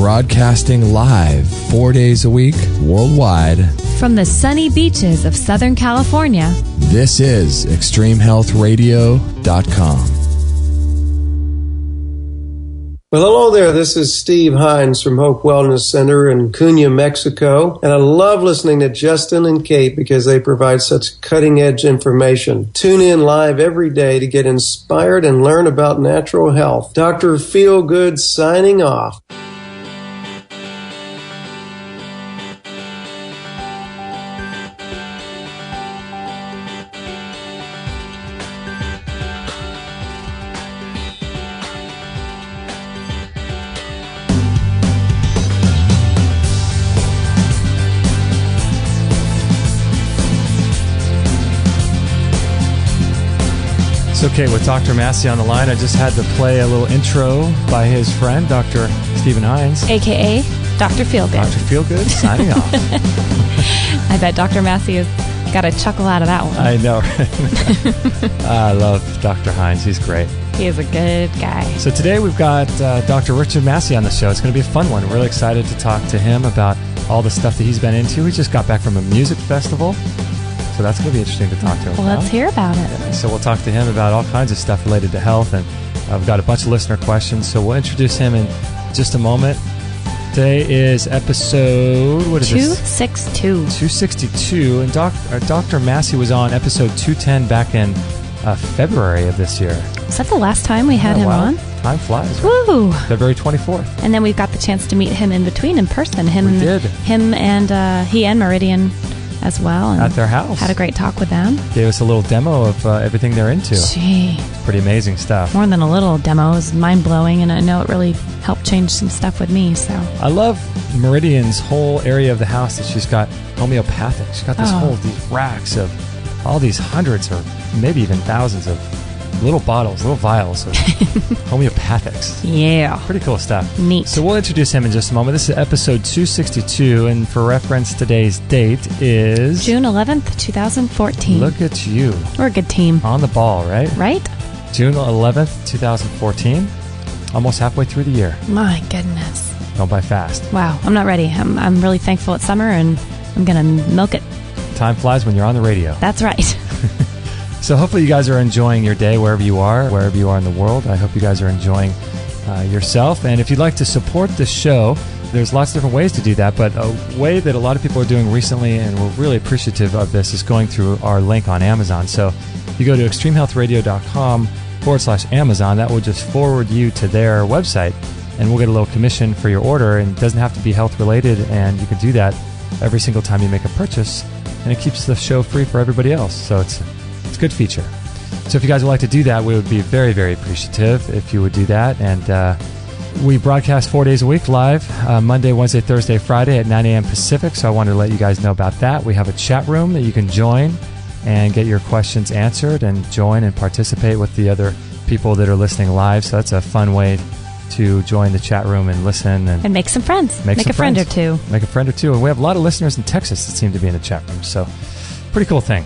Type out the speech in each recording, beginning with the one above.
broadcasting live 4 days a week worldwide from the sunny beaches of Southern California. This is ExtremeHealthRadio.com. Well, hello there. This is Steve Hines from Hope Wellness Center in Cunha, Mexico. And I love listening to Justin and Kate because they provide such cutting-edge information. Tune in live every day to get inspired and learn about natural health. Dr. Feelgood signing off. Okay, with Dr. Massey on the line, I just had to play a little intro by his friend, Dr. Stephen Hines. A.K.A. Dr. Feelgood. Dr. Feelgood, signing off. I bet Dr. Massey has got a chuckle out of that one. I know. I love Dr. Hines. He's great. He is a good guy. So today we've got Dr. Richard Massey on the show. It's going to be a fun one. We're really excited to talk to him about all the stuff that he's been into. He just got back from a music festival. So that's going to be interesting to talk to him about. Let's hear about it. So we'll talk to him about all kinds of stuff related to health, and I've got a bunch of listener questions, so we'll introduce him in just a moment. Today is episode, what is 262. This? 262, and Dr. Massey was on episode 210 back in February of this year. Was that the last time we had him on? Time flies. Right? Woo! February 24th. And then we got the chance to meet him in between in person. We did. Him and he and Meridian as well. And at their house. Had a great talk with them. Gave us a little demo of everything they're into. Gee. Pretty amazing stuff. More than a little demo. It was mind-blowing, and I know it really helped change some stuff with me. So I love Meridian's whole area of the house that she's got homeopathic. She's got these racks of all these hundreds or maybe even thousands of little bottles, little vials of homeopathics. Yeah. Pretty cool stuff. Neat. So we'll introduce him in just a moment. This is episode 262, and for reference, today's date is June 11th, 2014. Look at you. We're a good team. On the ball, right? Right? June 11th, 2014. Almost halfway through the year. My goodness. Going by fast. Wow. I'm not ready. I'm really thankful it's summer, and I'm going to milk it. Time flies when you're on the radio. That's right. So hopefully you guys are enjoying your day wherever you are in the world. I hope you guys are enjoying yourself. And if you'd like to support the show, there's lots of different ways to do that. But a way that a lot of people are doing recently, and we're really appreciative of this, is going through our link on Amazon. So if you go to extremehealthradio.com/Amazon, that will just forward you to their website, and we'll get a little commission for your order. And it doesn't have to be health related, and you can do that every single time you make a purchase, and it keeps the show free for everybody else. So it's a good feature. So if you guys would like to do that, we would be very, very appreciative if you would do that. And we broadcast 4 days a week live, Monday, Wednesday, Thursday, Friday at 9 a.m. Pacific. So I wanted to let you guys know about that. We have a chat room that you can join and get your questions answered and join and participate with the other people that are listening live. So that's a fun way to join the chat room and listen. And make some friends. Make a friend or two. Make a friend or two. And we have a lot of listeners in Texas that seem to be in the chat room. So pretty cool thing.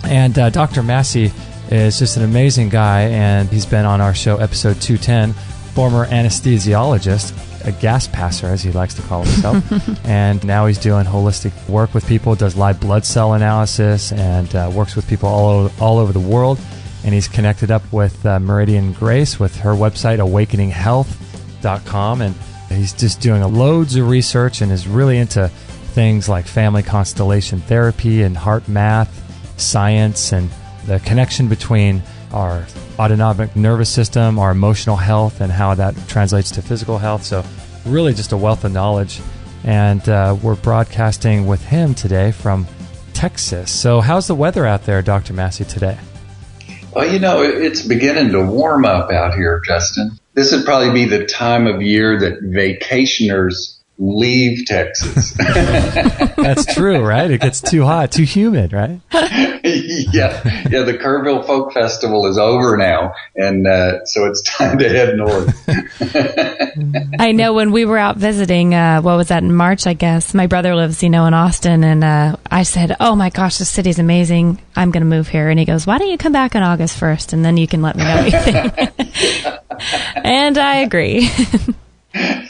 And Dr. Massey is just an amazing guy, and he's been on our show, episode 210, former anesthesiologist, a gas passer, as he likes to call himself. And now he's doing holistic work with people, does live blood cell analysis, and works with people all over the world. And he's connected up with Meridian Grace with her website, awakeninghealth.com. And he's just doing loads of research and is really into things like family constellation therapy and heart math, science, and the connection between our autonomic nervous system, our emotional health, and how that translates to physical health. So really just a wealth of knowledge. And we're broadcasting with him today from Texas. So how's the weather out there, Dr. Massey, today? Well, it's beginning to warm up out here, Justin. This would probably be the time of year that vacationers leave Texas. That's true, right? It gets too hot, too humid, right? Yeah. The Kerrville Folk Festival is over now, and so it's time to head north. I know when we were out visiting, what was that, in March, I guess, my brother lives, in Austin, and I said, oh my gosh, this city's amazing. I'm going to move here. And he goes, why don't you come back on August 1st, and then you can let me know what you think. And I agree.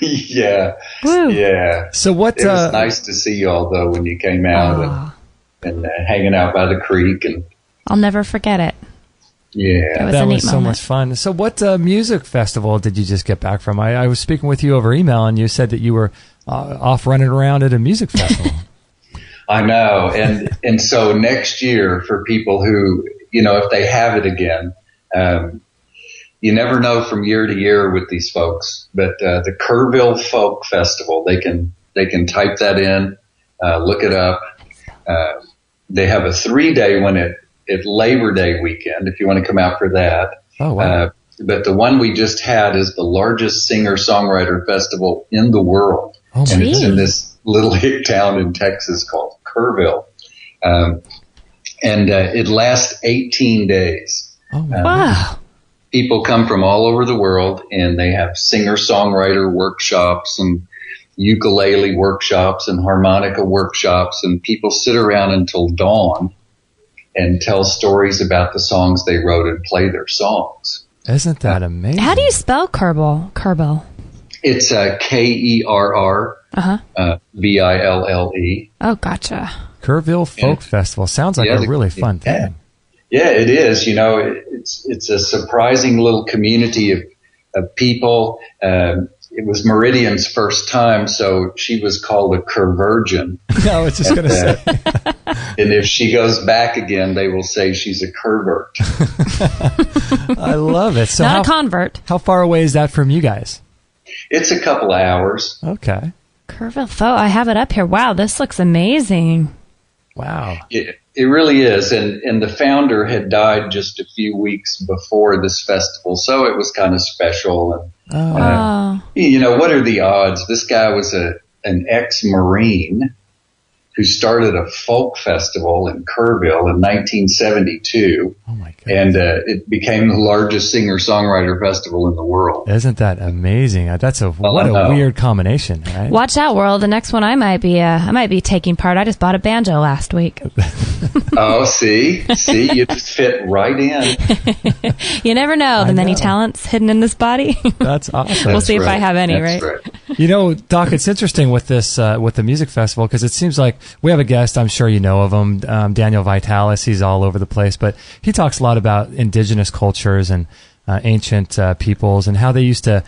Yeah. Woo. Yeah. So what? It was nice to see you all, though, when you came out and hanging out by the creek. And I'll never forget it. yeah. That was so much fun. So what music festival did you just get back from? I was speaking with you over email, and you said that you were off running around at a music festival. I know. And so next year, for people who, if they have it again, you never know from year to year with these folks, but the Kerrville Folk Festival, they can type that in, look it up. They have a 3-day one at Labor Day weekend, if you want to come out for that. Oh, wow. But the one we just had is the largest singer-songwriter festival in the world. Oh, and it's in this little hick town in Texas called Kerrville. And it lasts 18 days. Oh, wow. People come from all over the world, and they have singer-songwriter workshops and ukulele workshops and harmonica workshops, and people sit around until dawn and tell stories about the songs they wrote and play their songs. Isn't that amazing? How do you spell Kerrville? It's Kerrr, Ville. Oh, gotcha. Kerrville Folk Festival. Sounds like a really fun thing. Yeah, it is. It's a surprising little community of people. It was Meridian's first time, so she was called a Kerrvirgin. I was just going to say. And if she goes back again, they will say she's a Kerrvert. I love it. So Not a convert. How far away is that from you guys? It's a couple of hours. Okay. Kerrville Folk. I have it up here. Wow, this looks amazing. Wow. It really is. And the founder had died just a few weeks before this festival, so it was kind of special. And, what are the odds? This guy was an ex-Marine who started a folk festival in Kerrville in 1972. Oh, my God. And it became the largest singer-songwriter festival in the world. Isn't that amazing? What a weird combination, right? Watch out, world. The next one I might be taking part. I just bought a banjo last week. Oh, see, you just fit right in. You never know the many talents hidden in this body. That's awesome. We'll see if I have any, right? Doc, it's interesting with this, with the music festival, because it seems like we have a guest, I'm sure you know of him, Daniel Vitalis. He's all over the place, but he talks a lot about indigenous cultures and ancient peoples and how they used to,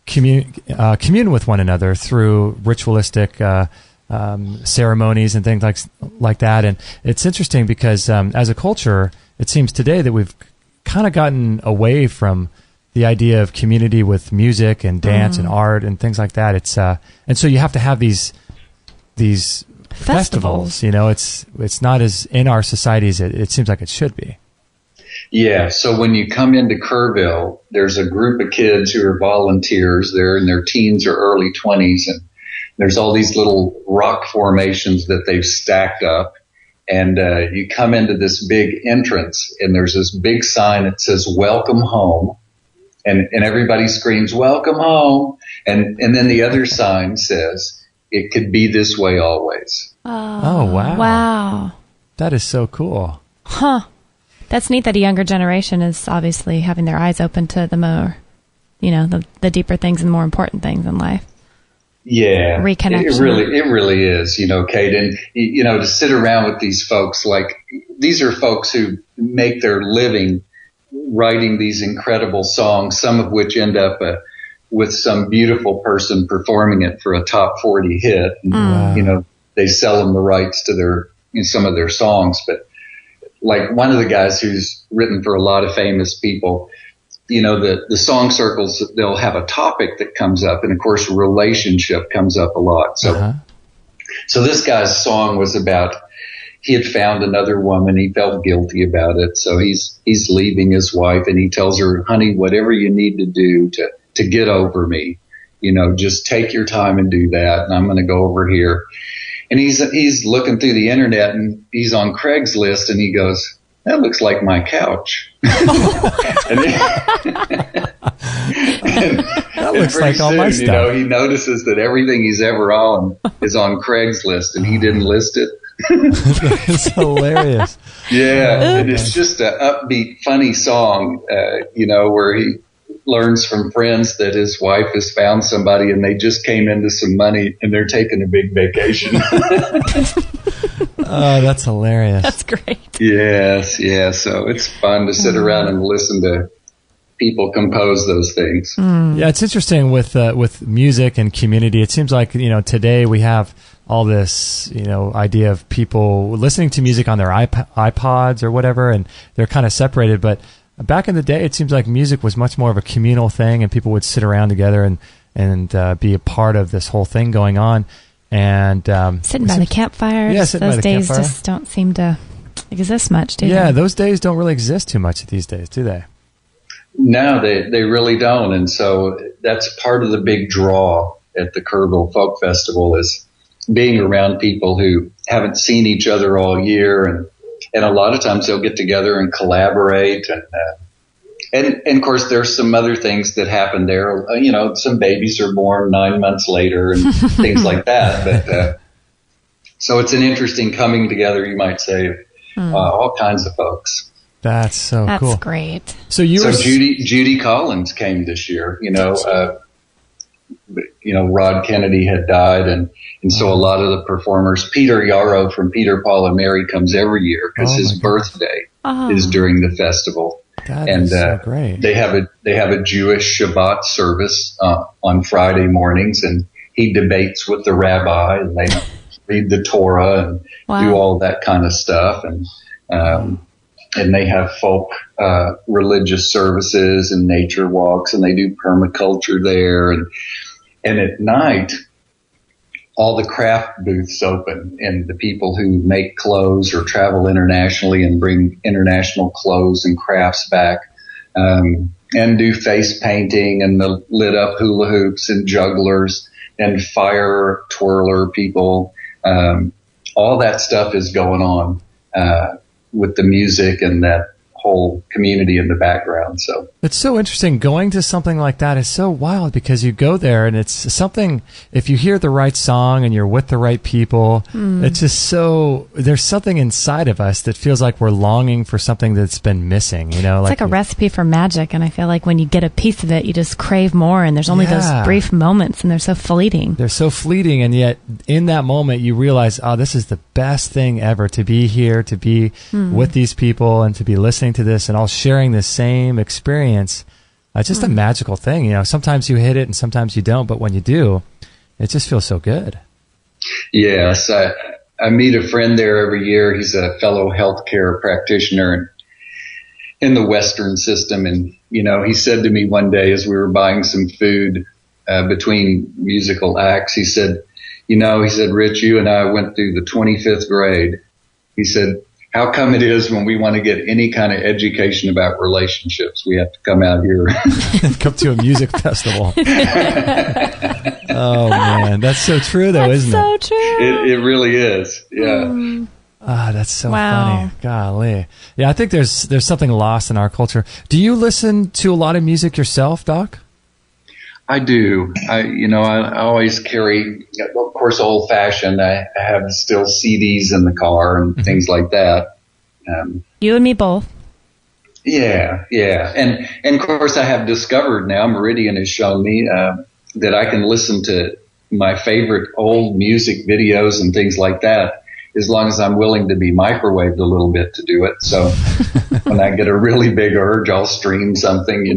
commune with one another through ritualistic ceremonies and things like that. And it's interesting because as a culture, it seems today that we've kind of gotten away from the idea of community with music and dance and art and things like that. It's and so you have to have these festivals. It's not as in our society as it seems like it should be. Yeah. So when you come into Kerrville, there's a group of kids who are volunteers. They're in their teens or early 20s, and there's all these little rock formations that they've stacked up. And you come into this big entrance, and there's this big sign that says "Welcome Home," and everybody screams "Welcome home!" And then the other sign says, "It could be this way always." Oh, wow! Wow, that is so cool. Huh? That's neat that a younger generation is obviously having their eyes open to the more, the deeper things and more important things in life. Yeah, reconnection. It really is, Kate. And, to sit around with these folks, these are folks who make their living writing these incredible songs, some of which end up with some beautiful person performing it for a top 40 hit. And, they sell them the rights to some of their songs. But like one of the guys who's written for a lot of famous people, the song circles, they'll have a topic that comes up, and of course relationship comes up a lot. So this guy's song was about, he had found another woman, he felt guilty about it, so he's leaving his wife, and he tells her, "Honey, whatever you need to do to get over me, just take your time and do that, and I'm going to go over here." And he's looking through the internet, and he's on Craigslist, and he goes, "That looks like my couch." That looks like all my stuff. He notices that everything he's ever on is on Craigslist, and he didn't list it. It's hilarious. Yeah, and it's just an upbeat, funny song, where learns from friends that his wife has found somebody and they just came into some money and they're taking a big vacation. Oh, that's hilarious. That's great. Yes, yeah. So it's fun to sit around and listen to people compose those things. Yeah, it's interesting with music and community. It seems like, today we have all this, idea of people listening to music on their iPods or whatever, and they're kind of separated. But back in the day, it seems like music was much more of a communal thing, and people would sit around together and be a part of this whole thing going on. And sitting by the campfires. Yeah, sitting by the days campfire. Just don't seem to exist much, do they? Yeah, those days don't really exist too much these days, do they? No, they really don't. And so that's part of the big draw at the Kerrville Folk Festival is being around people who haven't seen each other all year. And a lot of times they'll get together and collaborate. And of course, there's some other things that happen there. Some babies are born 9 months later and things like that. But so it's an interesting coming together, you might say, of all kinds of folks. That's cool. That's great. So Judy Collins came this year. Rod Kennedy had died, and so a lot of the performers. Peter Yarrow from Peter, Paul, and Mary comes every year because his birthday is during the festival. That is so great. They have a Jewish Shabbat service on Friday mornings, and he debates with the rabbi, and they read the Torah and do all that kind of stuff, and they have folk religious services and nature walks, and they do permaculture there, and at night all the craft booths open, and the people who make clothes or travel internationally and bring international clothes and crafts back, and do face painting and the lit up hula hoops and jugglers and fire twirler people. All that stuff is going on with the music and that whole community in the background. So it's so interesting. Going to something like that is so wild because you go there and it's something, if you hear the right song and you're with the right people, it's just there's something inside of us that feels like we're longing for something that's been missing, It's like a recipe for magic, and I feel like when you get a piece of it, you just crave more, and there's only those brief moments, and they're so fleeting. They're so fleeting, and yet in that moment you realize, this is the best thing ever, to be here, to be with these people, and to be listening to this and all sharing the same experience. It's just a magical thing. Sometimes you hit it and sometimes you don't, but when you do, it just feels so good. Yes. I meet a friend there every year. He's a fellow healthcare practitioner in the Western system. And, he said to me one day as we were buying some food between musical acts, he said, Rich, you and I went through the 25th grade. He said, how come it is when we want to get any kind of education about relationships, we have to come out here? Come to a music festival. Oh, man. That's so true, though, isn't it? That's so true. It really is. Yeah. That's so funny. Golly. Yeah, I think there's something lost in our culture. Do you listen to a lot of music yourself, Doc? I do. I always carry, of course, old fashioned. I have still CDs in the car and things like that. You and me both. Yeah. And of course I have discovered now, Meridian has shown me, that I can listen to my favorite old music videos and things like that, as long as I'm willing to be microwaved a little bit to do it. So when I get a really big urge, I'll stream something,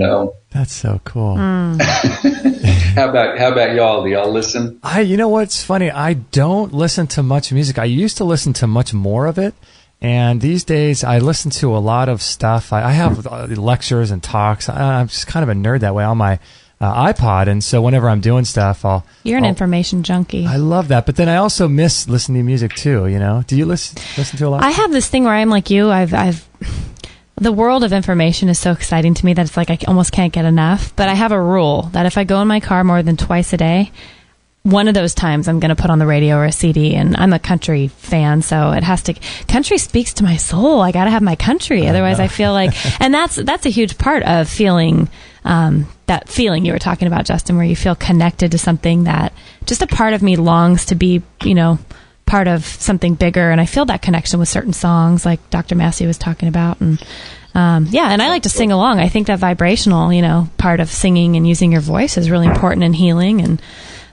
That's so cool. How about y'all? Do y'all listen? You know what's funny? I don't listen to much music. I used to listen to much more of it. And these days I listen to a lot of stuff. I have lectures and talks. I'm just kind of a nerd that way on my iPod. And so whenever I'm doing stuff, You're an information junkie. I love that. But then I also miss listening to music too, Do you listen to a lot? I have this thing where I'm like you. The world of information is so exciting to me that it's like I almost can't get enough. But I have a rule that if I go in my car more than twice a day, one of those times I'm going to put on the radio or a CD. And I'm a country fan, so it has to. Country speaks to my soul. I got to have my country, otherwise I feel like. And that's a huge part of feeling. That feeling you were talking about, Justin, where you feel connected to something that just a part of me longs to be, part of something bigger. And I feel that connection with certain songs like Dr. Massey was talking about. And Yeah, and I like to sing along. I think that vibrational, part of singing and using your voice is really important in healing.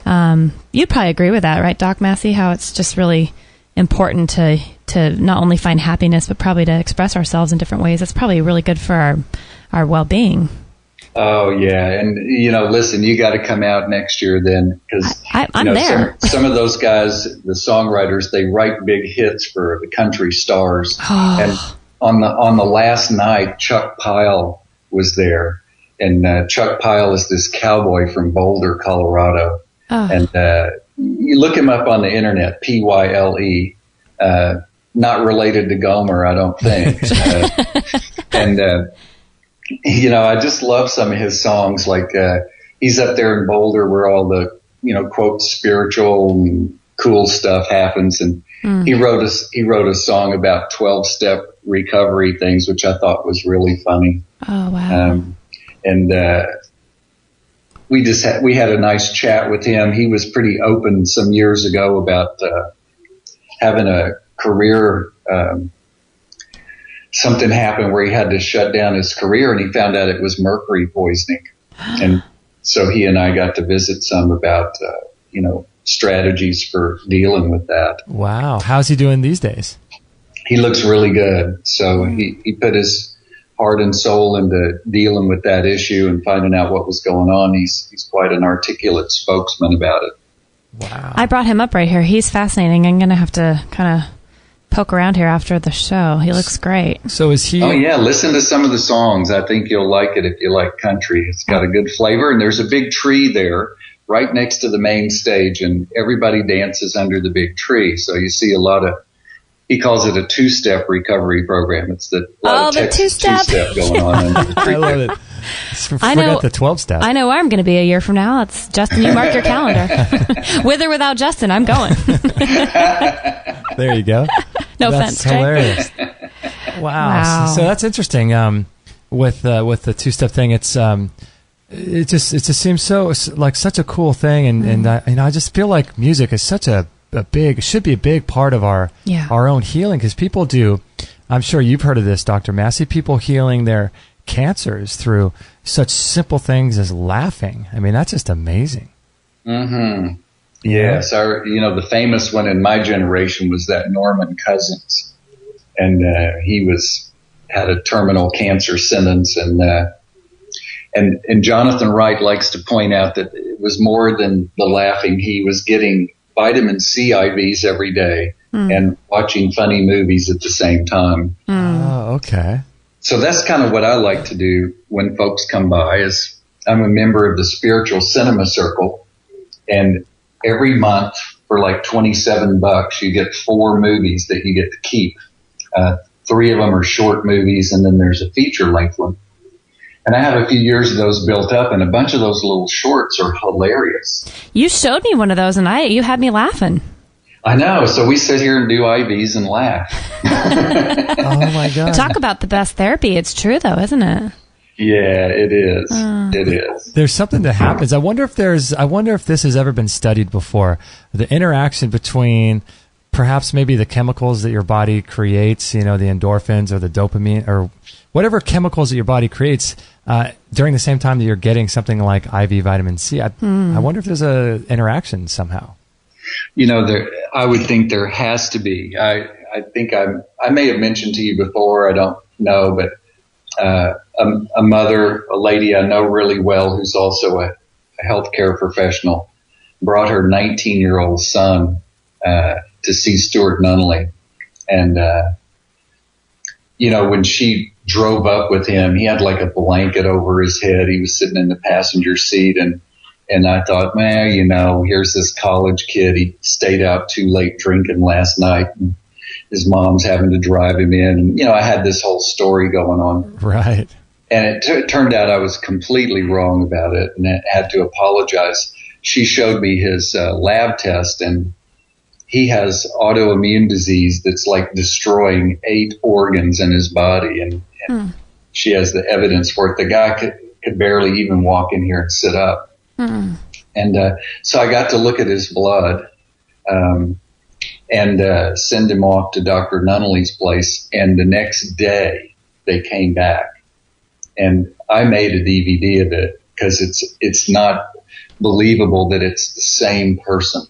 And you'd probably agree with that, right, Doc Massey? How it's just really important to not only find happiness, but probably to express ourselves in different ways. That's probably really good for our well-being. Oh, yeah. And, listen, you got to come out next year then, because I'm there. Some of those guys, the songwriters, they write big hits for the country stars. And on the last night, Chuck Pyle was there. And Chuck Pyle is this cowboy from Boulder, Colorado. And you look him up on the internet, Pyle, not related to Gomer, I don't think. I just love some of his songs. Like he's up there in Boulder where all the quote spiritual and cool stuff happens, and he wrote a song about 12-step recovery things, which I thought was really funny. Oh wow! We had a nice chat with him. He was pretty open some years ago about having a career. Something happened where he had to shut down his career, and he found out it was mercury poisoning. And so he and I got to visit some about, strategies for dealing with that. Wow. How's he doing these days? He looks really good. So he put his heart and soul into dealing with that issue and finding out what was going on. He's quite an articulate spokesman about it. Wow. I brought him up right here. He's fascinating. I'm going to have to kind of poke around here after the show. He looks great. So is he... Oh, yeah. Listen to some of the songs. I think you'll like it if you like country. It's got a good flavor, and there's a big tree there right next to the main stage, and everybody dances under the big tree. So you see a lot of... He calls it a two-step recovery program. It's the two-step going on under the tree. I love it. Forget the 12-step. I know where I'm going to be a year from now. It's Justin. You mark your calendar. With or without Justin, I'm going. There you go. No that's offense. Hilarious. Wow. So that's interesting. With the two-step thing, it just seems so like such a cool thing, and I just feel like music is such should be a big part of our own healing, because people do. I'm sure you've heard of this, Dr. Massey. People healing their cancers through such simple things as laughing. I mean, that's just amazing. Mm-hmm. Yes. The famous one in my generation was that Norman Cousins, and he had a terminal cancer sentence, and Jonathan Wright likes to point out that it was more than the laughing. He was getting vitamin C IVs every day and watching funny movies at the same time. Oh, okay. So that's kind of what I like to do when folks come by. Is I'm a member of the Spiritual Cinema Circle, and every month for like $27, you get 4 movies that you get to keep. 3 of them are short movies, and then there's a feature-length one. And I have a few years of those built up, and a bunch of those little shorts are hilarious. You showed me one of those, and you had me laughing. I know. So we sit here and do IVs and laugh. Oh, my God. Talk about the best therapy. It's true, though, isn't it? Yeah, it is. It is. There's something that happens. I wonder if this has ever been studied before. The interaction between perhaps maybe the chemicals that your body creates, the endorphins or the dopamine or whatever chemicals that your body creates during the same time that you're getting something like IV vitamin C. I wonder if there's an interaction somehow. I would think there has to be. I think I may have mentioned to you before, I don't know, but a mother, a lady I know really well who's also a healthcare professional, brought her 19-year-old son to see Stuart Nunnally. And, when she drove up with him, he had like a blanket over his head. He was sitting in the passenger seat, and I thought, man, here's this college kid. He stayed out too late drinking last night, and his mom's having to drive him in. And, I had this whole story going on. Right. And it turned out I was completely wrong about it, and I had to apologize. She showed me his lab test, and he has autoimmune disease that's like destroying 8 organs in his body. And she has the evidence for it. The guy could barely even walk in here and sit up. And so I got to look at his blood and send him off to Dr. Nunnally's place. And the next day they came back. And I made a DVD of it because it's not believable that it's the same person.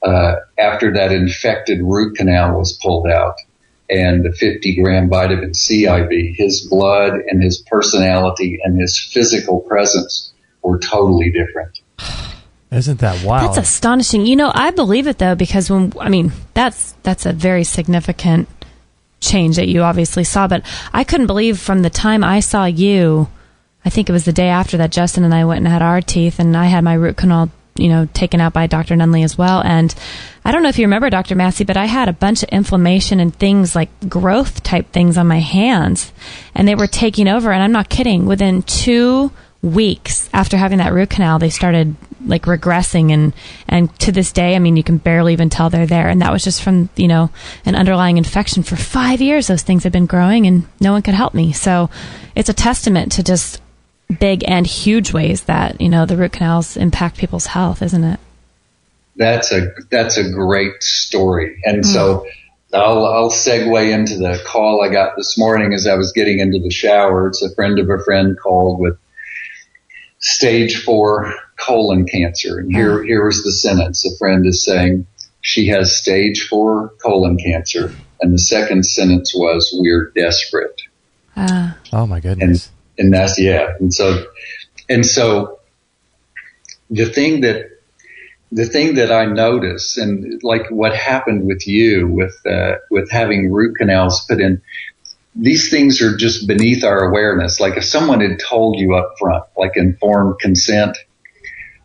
After that infected root canal was pulled out and the 50-gram vitamin C IV, his blood and his personality and his physical presence were totally different. Isn't that wild? That's astonishing. You know, I believe it though, because that's a very significant change that you obviously saw, but I couldn't believe from the time I saw you, I think it was the day after that Justin and I went and had our teeth, and I had my root canal, taken out by Dr. Nunley as well. And I don't know if you remember, Dr. Massey, but I had a bunch of inflammation and things like growth type things on my hands, and they were taking over. And I'm not kidding. Within 2 weeks after having that root canal, they started like regressing, and to this day, you can barely even tell they're there. And that was just from, an underlying infection. For 5 years, those things had been growing and no one could help me. So it's a testament to just big and huge ways that, the root canals impact people's health, isn't it? That's a great story. And so I'll segue into the call I got this morning as I was getting into the shower. It's a friend of a friend called with stage 4 colon cancer. And here was the sentence. A friend is saying she has stage 4 colon cancer. And the second sentence was, we're desperate. Oh my goodness. And that's, yeah. And so the thing that I notice, and like what happened with you with having root canals put in, these things are just beneath our awareness. Like if someone had told you up front, like informed consent,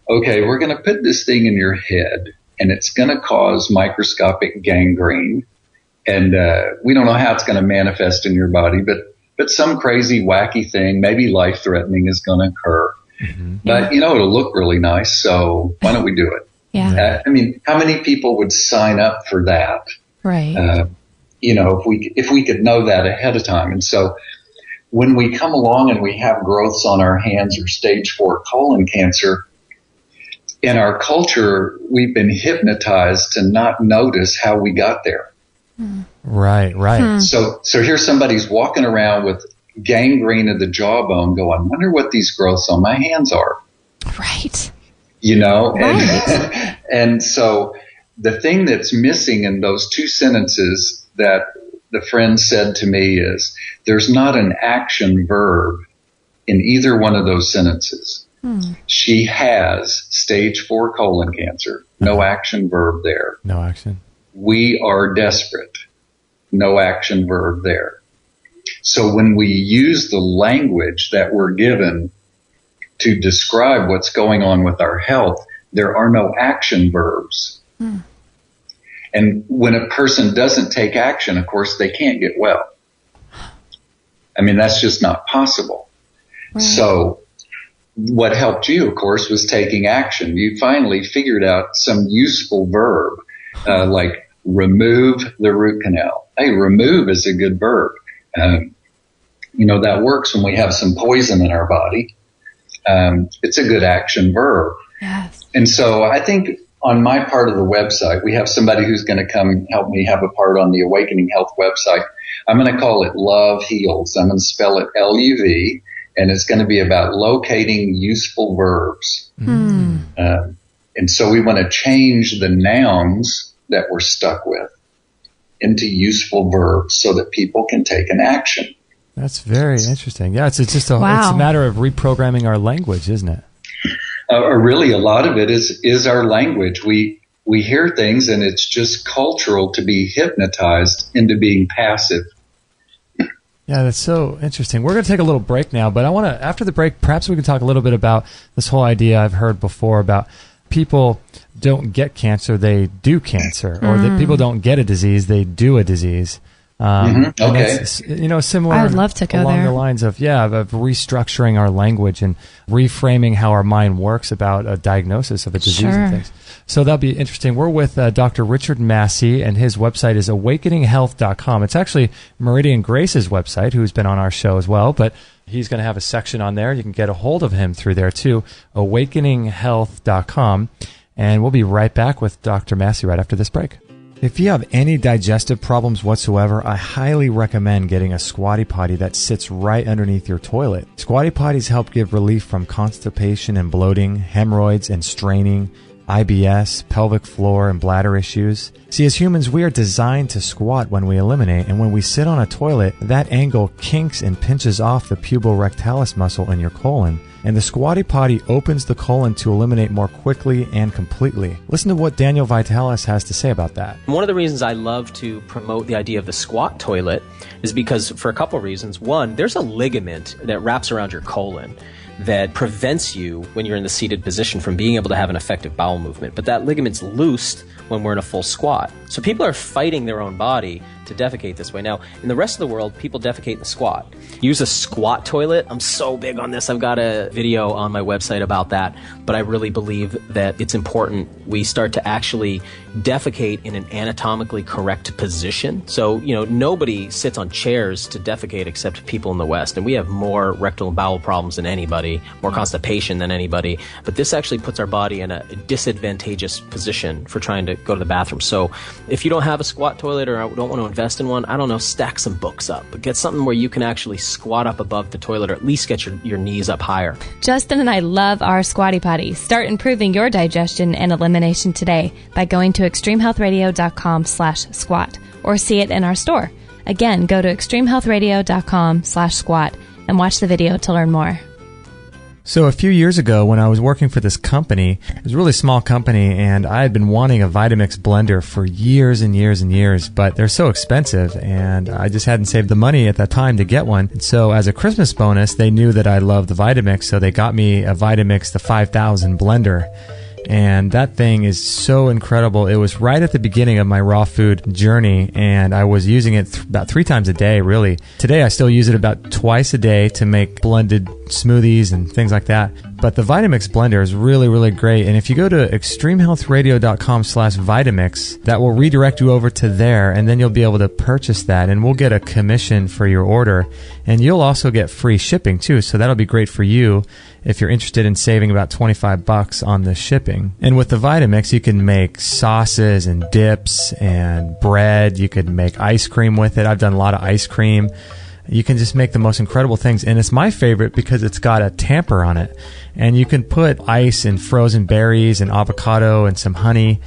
okay, we're going to put this thing in your head and it's going to cause microscopic gangrene. And, we don't know how it's going to manifest in your body, but some crazy, wacky thing, maybe life-threatening, is going to occur. Mm-hmm. But, it'll look really nice, so why don't we do it? Yeah. How many people would sign up for that? Right. If we could know that ahead of time. And so when we come along and we have growths on our hands or stage 4 colon cancer, in our culture, we've been hypnotized to not notice how we got there. Right. So here's somebody's walking around with gangrene of the jawbone going, wonder what these growths on my hands are. Right. Right. And so the thing that's missing in those 2 sentences that the friend said to me is there's not an action verb in either one of those sentences. She has stage 4 colon cancer. No action verb there. No action. We are desperate. No action verb there. So when we use the language that we're given to describe what's going on with our health, there are no action verbs. And when a person doesn't take action, of course, they can't get well. That's just not possible. Right. So what helped you, of course, was taking action. You finally figured out some useful verb, like remove the root canal. Hey, remove is a good verb. That works when we have some poison in our body. It's a good action verb. Yes. And so I think on my part of the website, we have somebody who's going to come help me have a part on the Awakening Health website. I'm going to call it Love Heals. I'm going to spell it LUV, and it's going to be about locating useful verbs. And so we want to change the nouns that we're stuck with into useful verbs so that people can take an action. That's very interesting. Yeah, it's just a matter of reprogramming our language, isn't it? Really, a lot of it is our language. We hear things, and it's just cultural to be hypnotized into being passive. Yeah, that's so interesting. We're going to take a little break now, but I want to, after the break, perhaps we can talk a little bit about this whole idea I've heard before about people don't get cancer, they do cancer, or that people don't get a disease, they do a disease. Okay. Similar. I would love to go along there. the lines of restructuring our language and reframing how our mind works about a diagnosis of a disease and things. So that'll be interesting. We're with Dr. Richard Massey, and his website is awakeninghealth.com. It's actually Meridian Grace's website, who's been on our show as well, but he's going to have a section on there. You can get a hold of him through there too, awakeninghealth.com. And we'll be right back with Dr. Massey right after this break. If you have any digestive problems whatsoever, I highly recommend getting a squatty potty that sits right underneath your toilet. Squatty potties help give relief from constipation and bloating, hemorrhoids and straining, IBS, pelvic floor, and bladder issues. See, as humans, we are designed to squat when we eliminate, and when we sit on a toilet, that angle kinks and pinches off the puborectalis muscle in your colon, and the squatty potty opens the colon to eliminate more quickly and completely. Listen to what Daniel Vitalis has to say about that. One of the reasons I love to promote the idea of the squat toilet is because, for a couple of reasons. One, there's a ligament that wraps around your colon that prevents you, when you're in the seated position, from being able to have an effective bowel movement. But that ligament's loosed when we're in a full squat. So people are fighting their own body to defecate this way. Now, in the rest of the world, people defecate in the squat. Use a squat toilet. I'm so big on this. I've got a video on my website about that. But I really believe that it's important we start to actually defecate in an anatomically correct position. So, nobody sits on chairs to defecate except people in the West. And we have more rectal and bowel problems than anybody, more constipation than anybody. But this actually puts our body in a disadvantageous position for trying to go to the bathroom. So if you don't have a squat toilet or don't want to invest in one, I don't know, stack some books up. But get something where you can actually squat up above the toilet, or at least get your knees up higher. Justin and I love our squatty potty. Start improving your digestion and elimination today by going to extremehealthradio.com/squat or see it in our store. Again, go to extremehealthradio.com/squat and watch the video to learn more. So a few years ago, when I was working for this company, it was a really small company, and I had been wanting a Vitamix blender for years and years and years, but they're so expensive, and I just hadn't saved the money at that time to get one. And so as a Christmas bonus, they knew that I loved the Vitamix, so they got me a Vitamix, the 5000 blender. And that thing is so incredible. It was right at the beginning of my raw food journey, and I was using it about 3 times a day, really. Today, I still use it about twice a day to make blended smoothies and things like that. But the Vitamix blender is really, really great. And if you go to extremehealthradio.com/Vitamix, that will redirect you over to there, and then you'll be able to purchase that, and we'll get a commission for your order. And you'll also get free shipping too, so that'll be great for you if you're interested in saving about $25 on the shipping. And with the Vitamix, you can make sauces and dips and bread. You could make ice cream with it. I've done a lot of ice cream. You can just make the most incredible things. And it's my favorite because it's got a tamper on it. And you can put ice and frozen berries and avocado and some honey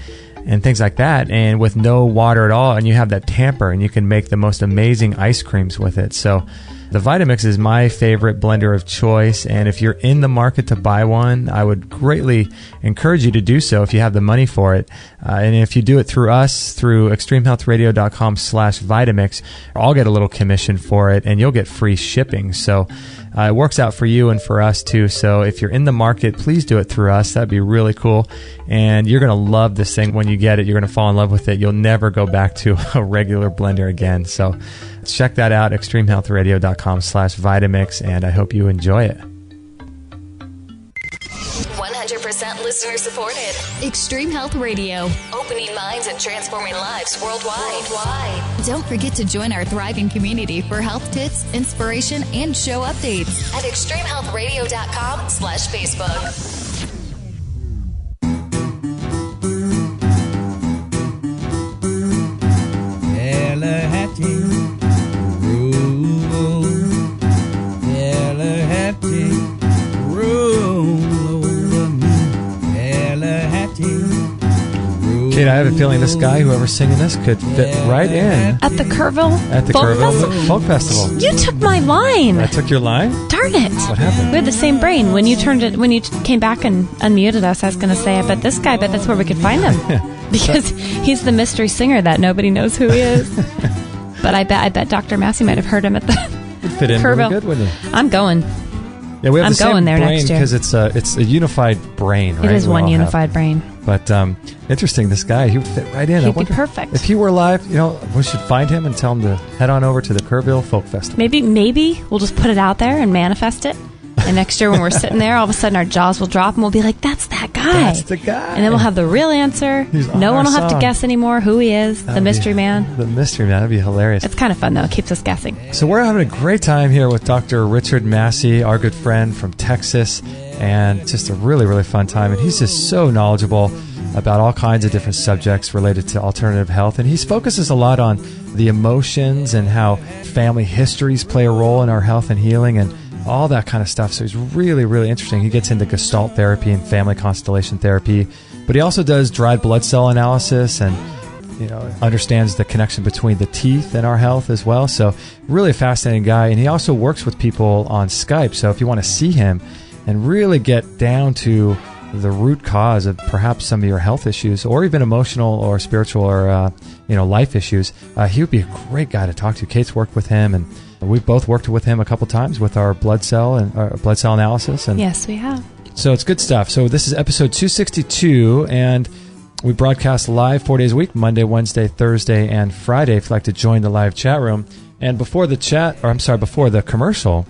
and things like that, and with no water at all, and you have that tamper, and you can make the most amazing ice creams with it. So the Vitamix is my favorite blender of choice, and if you're in the market to buy one, I would greatly encourage you to do so if you have the money for it. And if you do it through us, through extremehealthradio.com/Vitamix, I'll get a little commission for it, and you'll get free shipping. So it works out for you and for us too. So if you're in the market, please do it through us. That'd be really cool. And you're going to love this thing when you get it. You're going to fall in love with it. You'll never go back to a regular blender again. So check that out, extremehealthradio.com/Vitamix, and I hope you enjoy it. 100% listener supported. Extreme Health Radio. Opening minds and transforming lives worldwide. Don't forget to join our thriving community for health tips, inspiration, and show updates at extremehealthradio.com/Facebook. Kate, I have a feeling this guy, whoever's singing this, could fit right in. At the Kerrville Folk Festival. You took my line. I took your line? Darn it. What happened? We had the same brain. When you came back and unmuted us, I was going to say, I bet that's where we could find him. Because he's the mystery singer that nobody knows who he is. But I bet Dr. Massey might have heard him at the It'd fit in Kerrville. really good, wouldn't it? I'm going. Yeah, we have I'm the same going there brain next year. because it's a unified brain, right? It is We one all unified have. brain. But interesting, this guy, he would fit right in. He'd be perfect. If he were live, we should find him and tell him to head on over to the Kerrville Folk Festival. Maybe we'll just put it out there and manifest it. And next year when we're sitting there, all of a sudden our jaws will drop and we'll be like, that's that guy. That's the guy. And then we'll have the real answer. He's on No one our will have to song. guess anymore who he is, the mystery man. The mystery man. That'd be hilarious. It's kind of fun, though. It keeps us guessing. So we're having a great time here with Dr. Richard Massey, our good friend from Texas, and just a really, really fun time. And he's just so knowledgeable about all kinds of different subjects related to alternative health. And he focuses a lot on the emotions and how family histories play a role in our health and healing and all that kind of stuff. So he's really, really interesting. He gets into Gestalt Therapy and family constellation therapy, but he also does dried blood cell analysis and understands the connection between the teeth and our health as well. So really a fascinating guy. And he also works with people on Skype. So if you want to see him and really get down to the root cause of perhaps some of your health issues or even emotional or spiritual or life issues, he would be a great guy to talk to. Kate's worked with him, and we've both worked with him a couple times with our blood cell and our blood cell analysis. And yes, we have. So it's good stuff. So this is episode 262, and we broadcast live 4 days a week, Monday, Wednesday, Thursday, and Friday, if you'd like to join the live chat room. And before the commercial,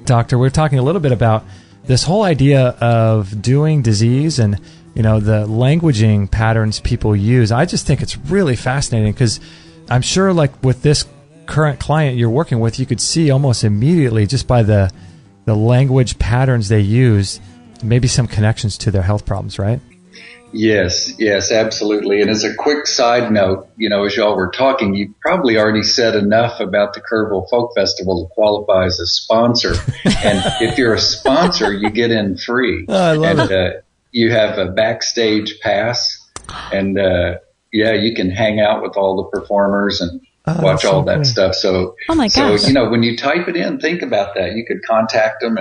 Doctor, we were talking a little bit about this whole idea of doing disease and, the languaging patterns people use. I just think it's really fascinating because I'm sure, like with this current client you're working with, you could see almost immediately just by the language patterns they use, maybe some connections to their health problems, right? Yes, absolutely. And as a quick side note, as y'all were talking, you probably already said enough about the Kerrville Folk Festival to qualify as a sponsor. And if you're a sponsor, you get in free. Oh, I love it. You have a backstage pass, and you can hang out with all the performers and watch all that stuff. So, oh my gosh. So, when you type it in, think about that. You could contact them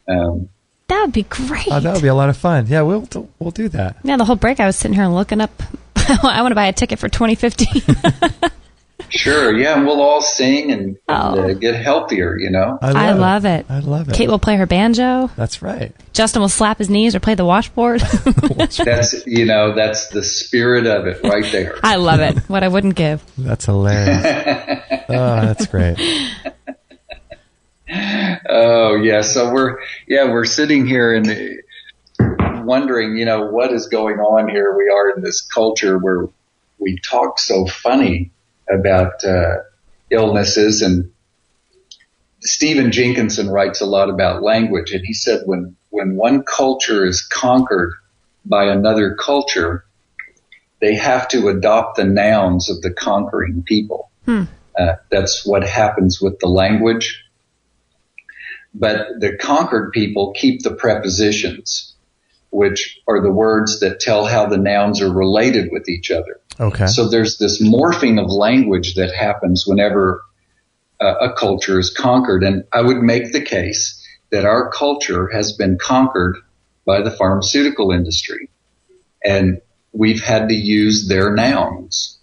and, that would be great. Oh, that would be a lot of fun. Yeah, we'll do that. Yeah, the whole break I was sitting here looking up. I want to buy a ticket for 2015. Sure, yeah, and we'll all sing and get healthier, I love it. I love it. Kate will play her banjo. That's right. Justin will slap his knees or play the washboard. That's the spirit of it right there. I love it. What I wouldn't give. That's hilarious. Oh, that's great. Oh yeah, so we're sitting here and wondering, what is going on here. We are in this culture where we talk so funny about illnesses, and Stephen Jenkinson writes a lot about language, and he said when one culture is conquered by another culture, they have to adopt the nouns of the conquering people. That's what happens with the language. But the conquered people keep the prepositions, which are the words that tell how the nouns are related with each other. Okay. So there's this morphing of language that happens whenever a culture is conquered. And I would make the case that our culture has been conquered by the pharmaceutical industry, and we've had to use their nouns.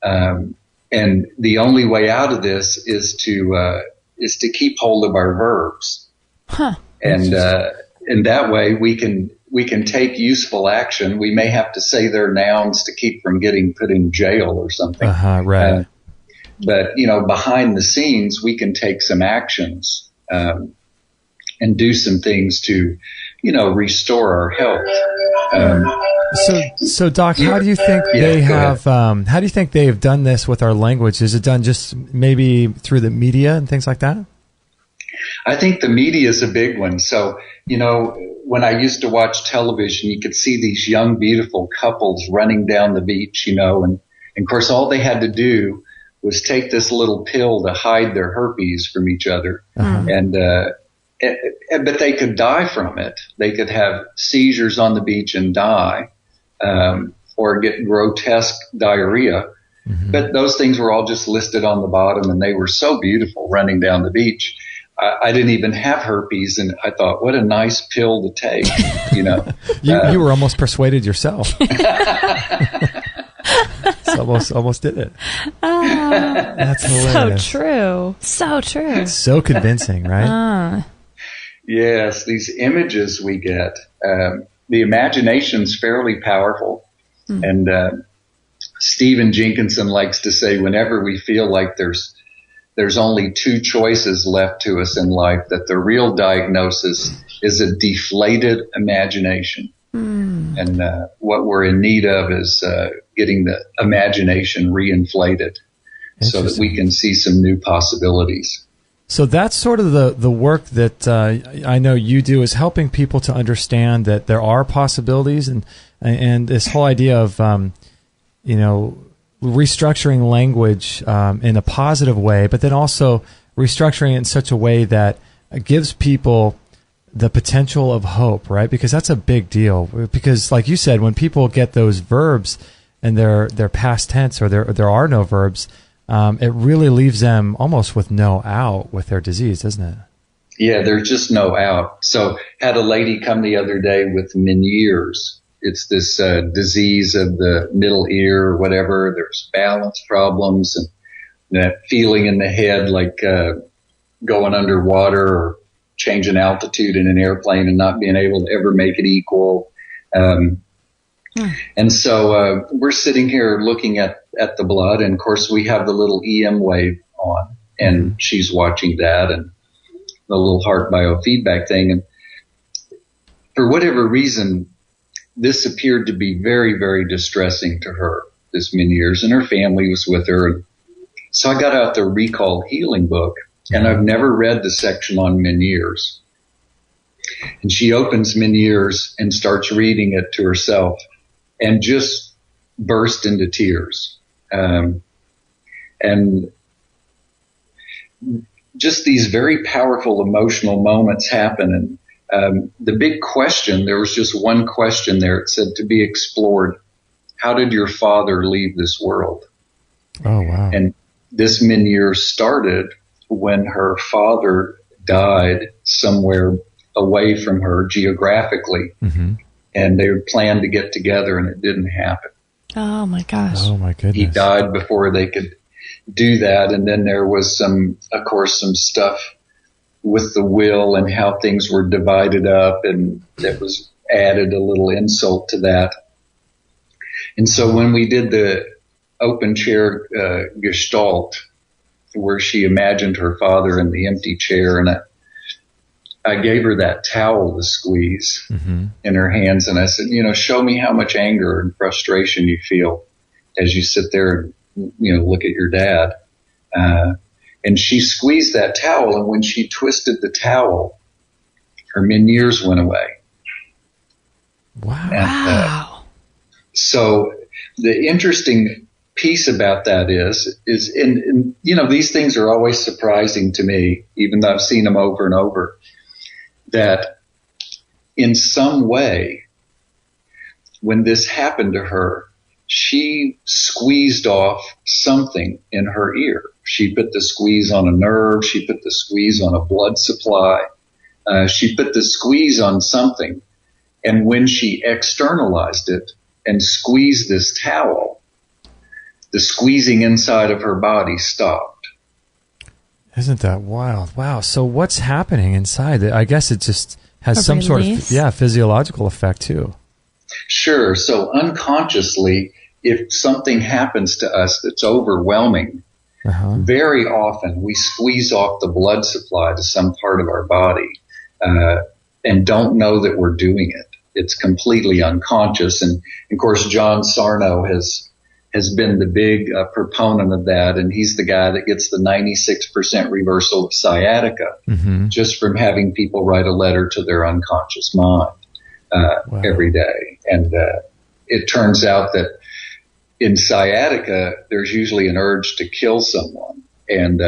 And the only way out of this is to keep hold of our verbs. And that way we can take useful action. We may have to say their nouns to keep from getting put in jail or something. Right. But behind the scenes, we can take some actions, and do some things to, restore our health. So Doc, how do you think how do you think they have done this with our language? Is it done just maybe through the media and things like that? I think the media is a big one. So, when I used to watch television, you could see these young, beautiful couples running down the beach, and of course all they had to do was take this little pill to hide their herpes from each other. But they could die from it. They could have seizures on the beach and die, or get grotesque diarrhea. But those things were all just listed on the bottom, and they were so beautiful running down the beach. I didn't even have herpes, and I thought, what a nice pill to take, You were almost persuaded yourself. Almost did it. That's hilarious. So true. So convincing, right? Yes, these images we get, the imagination's fairly powerful. And Stephen Jenkinson likes to say, whenever we feel like there's only two choices left to us in life, that the real diagnosis is a deflated imagination. And what we're in need of is getting the imagination reinflated so that we can see some new possibilities. So that's sort of the work that I know you do, is helping people to understand that there are possibilities. And and this whole idea of, restructuring language in a positive way, but then also restructuring it in such a way that gives people the potential of hope, right? Because that's a big deal. Because, like you said, when people get those verbs and they're past tense, or there are no verbs, it really leaves them almost with no out with their disease, doesn't it? Yeah, there's just no out. So had a lady come the other day with Meniere's. It's this disease of the middle ear or whatever. There's balance problems and that feeling in the head like going underwater or changing altitude in an airplane and not being able to ever make it equal. And so we're sitting here looking at the blood, and of course we have the little EM wave on, and she's watching that and the little heart biofeedback thing. And for whatever reason, this appeared to be very, very distressing to her, this Meniere's, and her family was with her. And so I got out the Recall Healing book, and I've never read the section on Meniere's. And she opens Meniere's and starts reading it to herself and just burst into tears. And just these very powerful emotional moments happen. And the big question, there was just one question there. It said, to be explored, how did your father leave this world? Oh, wow. And this Meniere started when her father died somewhere away from her geographically. And they planned to get together, and it didn't happen. Oh, my gosh. Oh, my goodness. He died before they could do that. And then there was some stuff with the will and how things were divided up, and that was added a little insult to that. And so when we did the open chair Gestalt, where she imagined her father in the empty chair, and I gave her that towel to squeeze in her hands, and I said, show me how much anger and frustration you feel as you sit there and, look at your dad. And she squeezed that towel, and when she twisted the towel, her Meniere's went away. Wow. Wow. So the interesting piece about that is these things are always surprising to me, even though I've seen them over and over, that in some way, when this happened to her, she squeezed off something in her ear. She put the squeeze on a nerve. She put the squeeze on a blood supply. She put the squeeze on something. And when she externalized it and squeezed this towel, the squeezing inside of her body stopped. Isn't that wild? Wow. So what's happening inside? I guess it just has some sort of physiological effect too. Sure. So unconsciously, if something happens to us that's overwhelming, very often we squeeze off the blood supply to some part of our body and don't know that we're doing it. It's completely unconscious. And of course, John Sarno has been the big proponent of that, and he's the guy that gets the 96% reversal of sciatica just from having people write a letter to their unconscious mind every day. And it turns out that in sciatica, there's usually an urge to kill someone, and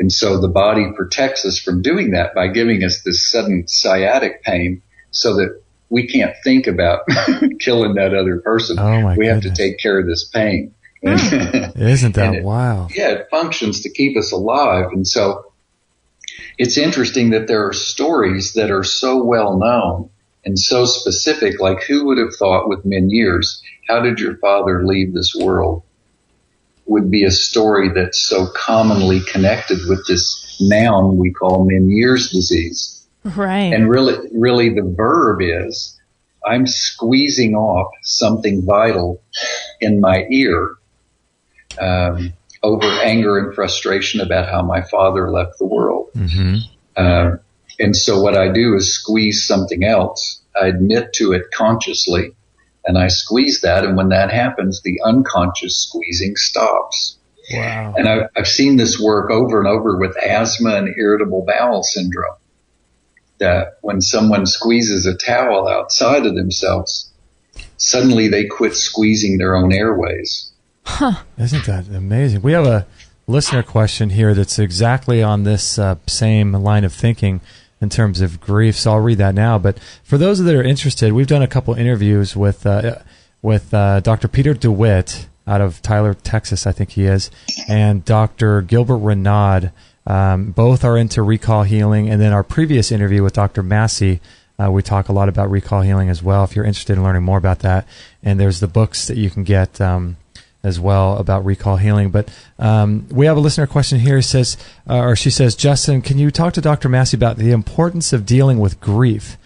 so the body protects us from doing that by giving us this sudden sciatic pain, so that we can't think about killing that other person. Oh my we have goodness. to take care of this pain. Isn't that wild? Yeah, it functions to keep us alive. And so it's interesting that there are stories that are so well known and so specific, like who would have thought with Meniere's, how did your father leave this world, would be a story that's so commonly connected with this noun we call Meniere's disease. Right. And really the verb is, I'm squeezing off something vital in my ear over anger and frustration about how my father left the world. And so what I do is squeeze something else. I admit to it consciously, and I squeeze that. And when that happens, the unconscious squeezing stops. Wow. And I've seen this work over and over with asthma and irritable bowel syndrome. That when someone squeezes a towel outside of themselves, suddenly they quit squeezing their own airways. Huh. Isn't that amazing? We have a listener question here that's exactly on this same line of thinking in terms of grief, so I'll read that now. But for those that are interested, we've done a couple interviews with Dr. Peter DeWitt out of Tyler, Texas, I think he is, and Dr. Gilbert Renaud. Both are into recall healing. And then our previous interview with Dr. Massey, we talk a lot about recall healing as well, if you're interested in learning more about that. And there's the books that you can get as well about recall healing. But we have a listener question here. It says, or she says, Justin, can you talk to Dr. Massey about the importance of dealing with grief,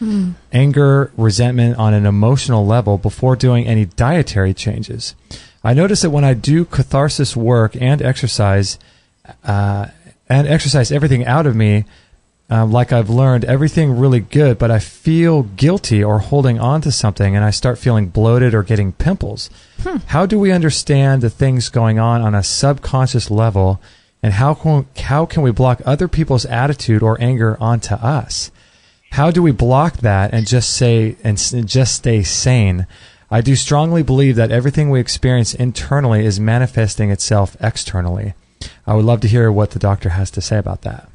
anger, resentment on an emotional level before doing any dietary changes? I notice that when I do catharsis work and exercise everything out of me, like I've learned everything really good, but I feel guilty or holding on to something, and I start feeling bloated or getting pimples. How do we understand the things going on a subconscious level, and how can we block other people's attitude or anger onto us? How do we block that and just stay sane? I do strongly believe that everything we experience internally is manifesting itself externally. I would love to hear what the doctor has to say about that.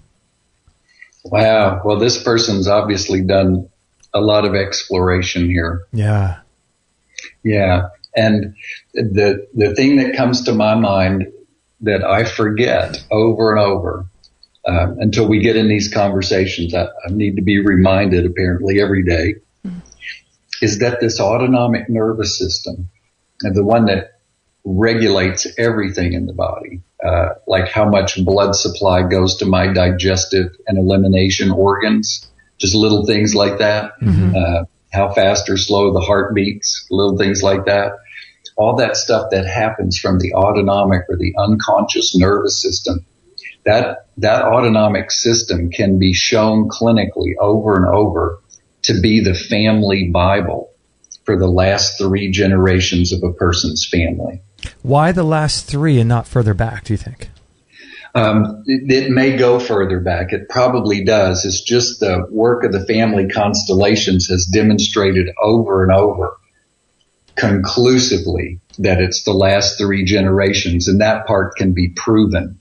Wow. Well, this person's obviously done a lot of exploration here. Yeah. Yeah. And the thing that comes to my mind that I forget over and over, until we get in these conversations, I need to be reminded apparently every day, is that this autonomic nervous system, and the one that regulates everything in the body, like how much blood supply goes to my digestive and elimination organs, just little things like that, how fast or slow the heart beats, little things like that. All that stuff that happens from the autonomic or the unconscious nervous system, that autonomic system can be shown clinically over and over to be the family Bible for the last 3 generations of a person's family. Why the last 3 and not further back, do you think? It may go further back. It probably does. It's just the work of the family constellations has demonstrated over and over conclusively that it's the last 3 generations, and that part can be proven.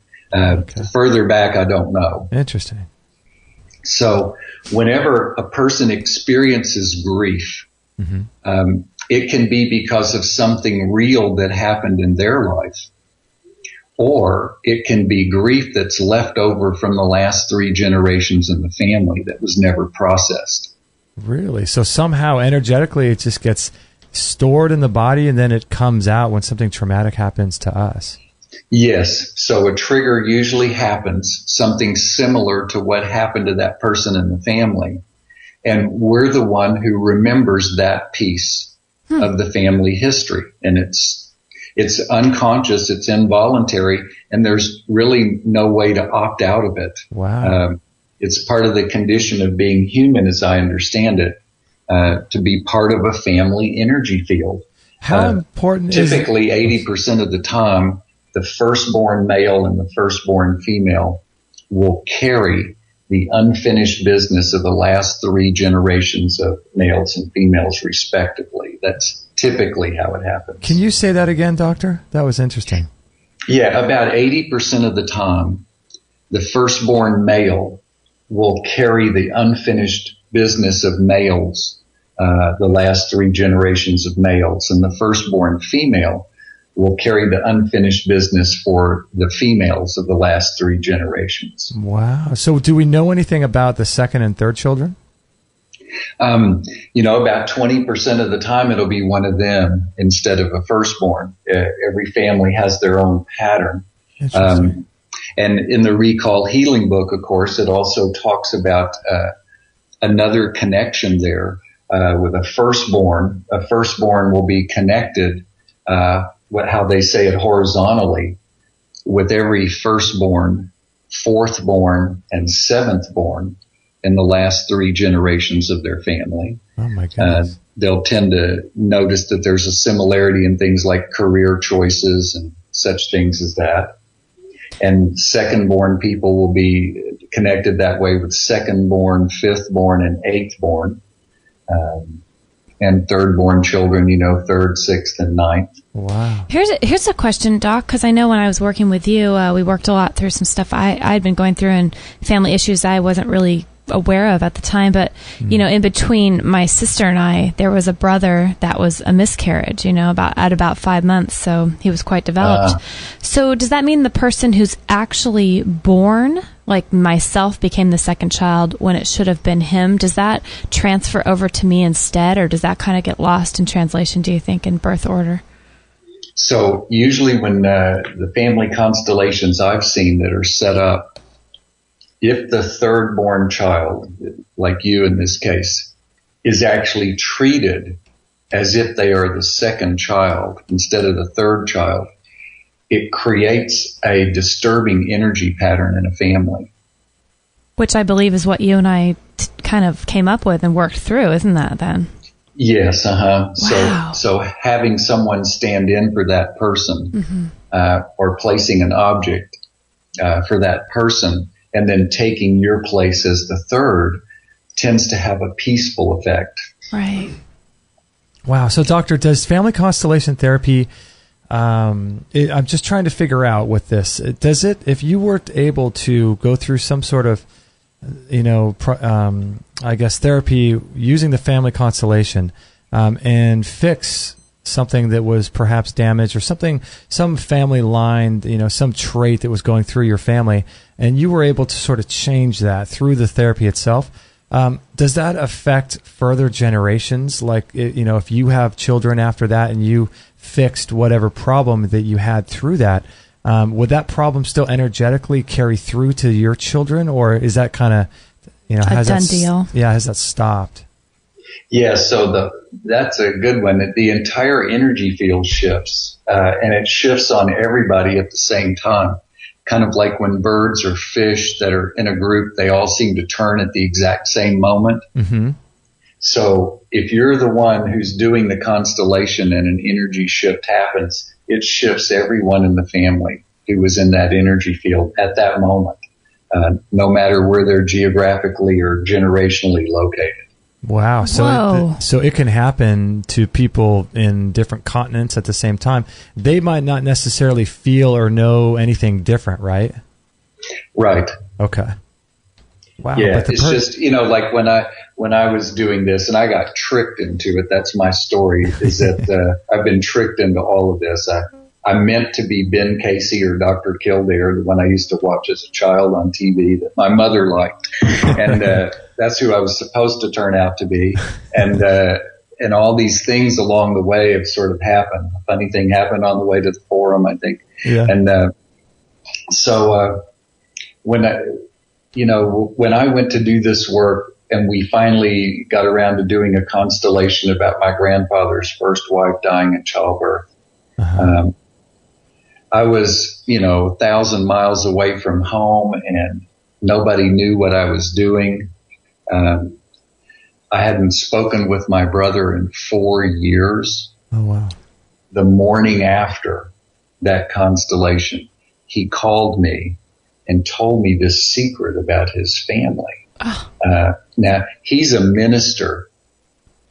Further back, I don't know. Interesting. So whenever a person experiences grief, it can be because of something real that happened in their life, or it can be grief that's left over from the last 3 generations in the family that was never processed. Really? So somehow energetically it just gets stored in the body and then it comes out when something traumatic happens to us. Yes. So a trigger usually happens, something similar to what happened to that person in the family. And we're the one who remembers that piece of the family history. And it's unconscious, it's involuntary, and there's really no way to opt out of it. Wow. It's part of the condition of being human, as I understand it, to be part of a family energy field. How important is it? Typically 80% of the time, the firstborn male and the firstborn female will carry the unfinished business of the last 3 generations of males and females respectively. That's typically how it happens. Can you say that again, doctor? That was interesting. Yeah, about 80% of the time, the firstborn male will carry the unfinished business of males, the last 3 generations of males, and the firstborn female will carry the unfinished business for the females of the last 3 generations. Wow. So do we know anything about the second and third children? About 20% of the time it'll be one of them instead of a firstborn. Every family has their own pattern. And in the Recall Healing book, of course, it also talks about another connection there with a firstborn. A firstborn will be connected, how they say it horizontally, with every firstborn, fourthborn, and seventhborn in the last 3 generations of their family. Oh my goodness. They'll tend to notice that there's a similarity in things like career choices and such things as that. And secondborn people will be connected that way with secondborn, fifthborn, and eighthborn. and third-born children, third, sixth, and ninth. Wow. Here's a question, Doc, because I know when I was working with you, we worked a lot through some stuff I'd been going through and family issues I wasn't really aware of at the time. But, in between my sister and I, there was a brother that was a miscarriage, at about 5 months. So he was quite developed. So does that mean the person who's actually born, like myself, became the second child when it should have been him? Does that transfer over to me instead, or does that kind of get lost in translation, do you think, in birth order? So usually when the family constellations I've seen that are set up, if the third-born child, like you in this case, is actually treated as if they are the second child instead of the third child, it creates a disturbing energy pattern in a family. Which I believe is what you and I kind of came up with and worked through, isn't that then? Yes, Wow. So having someone stand in for that person, or placing an object for that person, and then taking your place as the third, tends to have a peaceful effect. Right. Wow. So, Doctor, does family constellation therapy, I'm just trying to figure out with this, does it, if you were able to go through some sort of, I guess therapy using the family constellation, and fix something that was perhaps damaged or some family line, some trait that was going through your family, and you were able to sort of change that through the therapy itself, does that affect further generations? Like, if you have children after that and you fixed whatever problem that you had through that, would that problem still energetically carry through to your children, or is that kind of, a done deal? Yeah, has that stopped? Yeah, so that's a good one. The entire energy field shifts, and it shifts on everybody at the same time. Kind of like when birds or fish that are in a group, they all seem to turn at the exact same moment. Mm-hmm. So if you're the one who's doing the constellation and an energy shift happens, it shifts everyone in the family who was in that energy field at that moment, no matter where they're geographically or generationally located. Wow. So it can happen to people in different continents at the same time. They might not necessarily feel or know anything different, right? Right. Okay. Wow. Yeah, it's just, like when I was doing this and I got tricked into it, that's my story, is that I've been tricked into all of this. I meant to be Ben Casey or Dr. Kildare, the one I used to watch as a child on TV that my mother liked. And that's who I was supposed to turn out to be. And all these things along the way have sort of happened. A funny thing happened on the way to the forum, I think. Yeah. And so when I went to do this work and we finally got around to doing a constellation about my grandfather's first wife dying in childbirth, I was, 1,000 miles away from home and nobody knew what I was doing. I hadn't spoken with my brother in 4 years. Oh, wow. The morning after that constellation, he called me and told me this secret about his family. Oh. Now, he's a minister,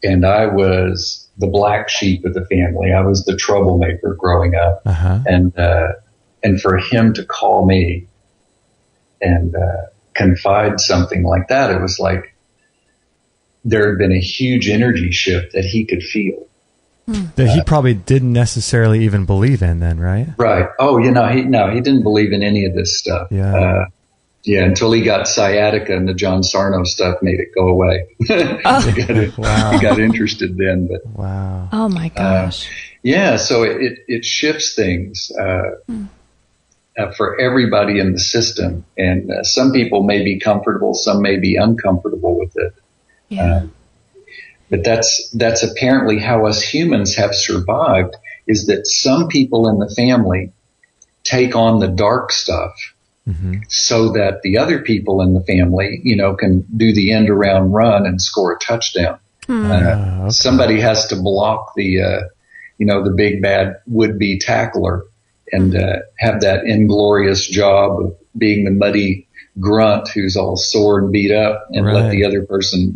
and I was the black sheep of the family. I was the troublemaker growing up. Uh-huh. And for him to call me and confide something like that, it was like there had been a huge energy shift that he could feel. That he probably didn't necessarily even believe in then, right? Right. Oh, he didn't believe in any of this stuff. Yeah. Until he got sciatica and the John Sarno stuff made it go away. He got interested then. But wow. Oh my gosh. So it shifts things for everybody in the system, and some people may be comfortable, some may be uncomfortable with it. Yeah. But that's apparently how us humans have survived, is that some people in the family take on the dark stuff. Mm-hmm. So that the other people in the family, can do the end around run and score a touchdown. Okay. Somebody has to block the big bad would-be tackler and have that inglorious job of being the muddy grunt who's all sore and beat up, and let the other person,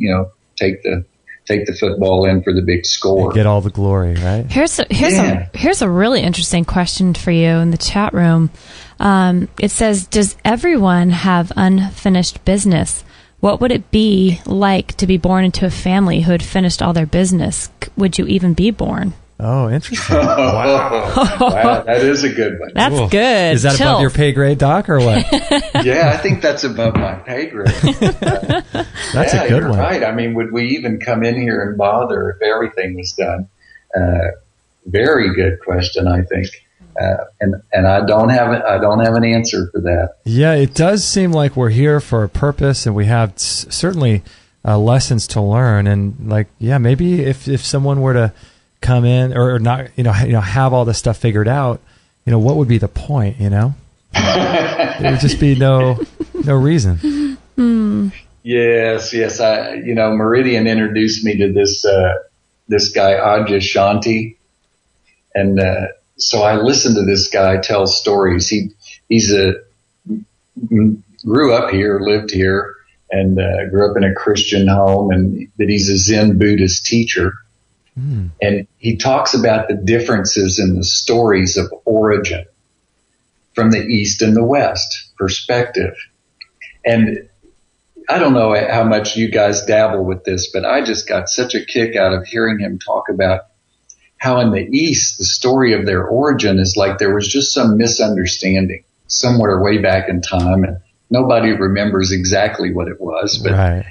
take the take the football in for the big score. And get all the glory, right? Here's a really interesting question for you in the chat room. It says, does everyone have unfinished business? What would it be like to be born into a family who had finished all their business? Would you even be born? Oh, interesting. Wow. Wow, that is a good one. That's good. Is that above your pay grade, Doc, or what? Yeah, I think that's above my pay grade. That's a good one. Right. I mean, would we even come in here and bother if everything was done? Very good question, I think. And I don't have an answer for that. Yeah, it does seem like we're here for a purpose, and we have certainly lessons to learn. And like, yeah, maybe if someone were to come in or not, have all this stuff figured out, what would be the point? There would just be no reason. Yes. Meridian introduced me to this guy Adyashanti, and so I listened to this guy tell stories. He's grew up here, lived here, and grew up in a Christian home, but he's a Zen Buddhist teacher. And he talks about the differences in the stories of origin from the East and the West perspective. And I don't know how much you guys dabble with this, but I just got such a kick out of hearing him talk about how in the East, the story of their origin is like there was just some misunderstanding somewhere way back in time, and nobody remembers exactly what it was, but right.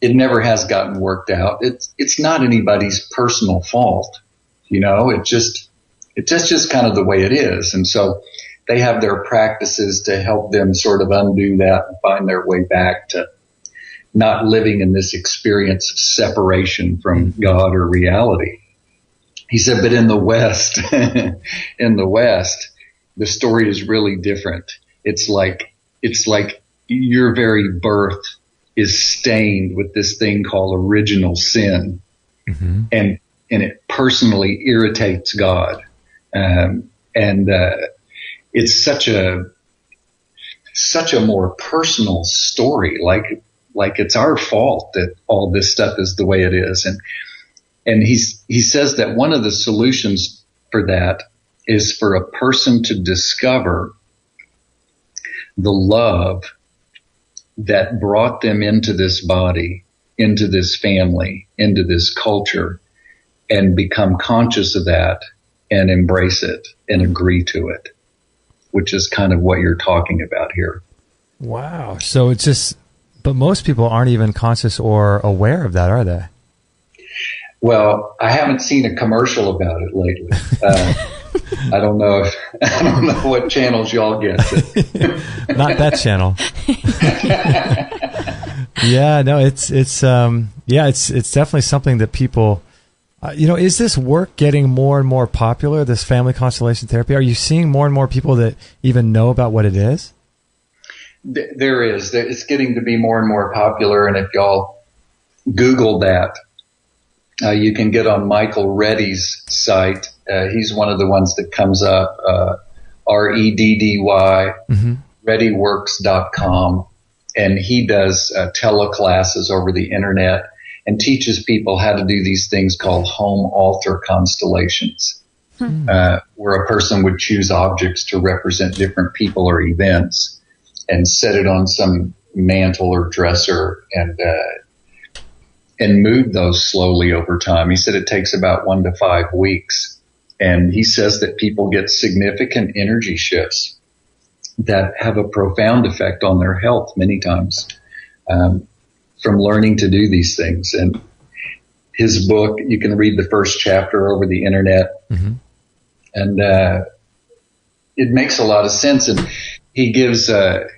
It never has gotten worked out. It's not anybody's personal fault. It's just kind of the way it is. And so they have their practices to help them sort of undo that and find their way back to not living in this experience of separation from God or reality. He said, but in the West, the story is really different. It's like your very birth is stained with this thing called original sin. Mm-hmm. And it personally irritates God. It's such a more personal story. Like it's our fault that all this stuff is the way it is. And he says that one of the solutions for that is for a person to discover the love that brought them into this body, into this family, into this culture, and become conscious of that and embrace it and agree to it, which is kind of what you're talking about here. Wow. So it's just, but most people aren't even conscious or aware of that, are they? Well, I haven't seen a commercial about it lately. I don't know what channels y'all get. Not that channel. Yeah, no, it's definitely something that people, is this work getting more and more popular, this family constellation therapy? Are you seeing more and more people that even know about what it is? There is. It's getting to be more and more popular. And if y'all Google that, you can get on Michael Reddy's site. He's one of the ones that comes up, REDDY, mm-hmm. ReadyWorks.com. And he does teleclasses over the internet and teaches people how to do these things called home altar constellations, where a person would choose objects to represent different people or events and set it on some mantle or dresser and move those slowly over time. He said it takes about 1 to 5 weeks. And he says that people get significant energy shifts that have a profound effect on their health many times from learning to do these things. And his book, you can read the first chapter over the internet. Mm-hmm. And it makes a lot of sense. And he gives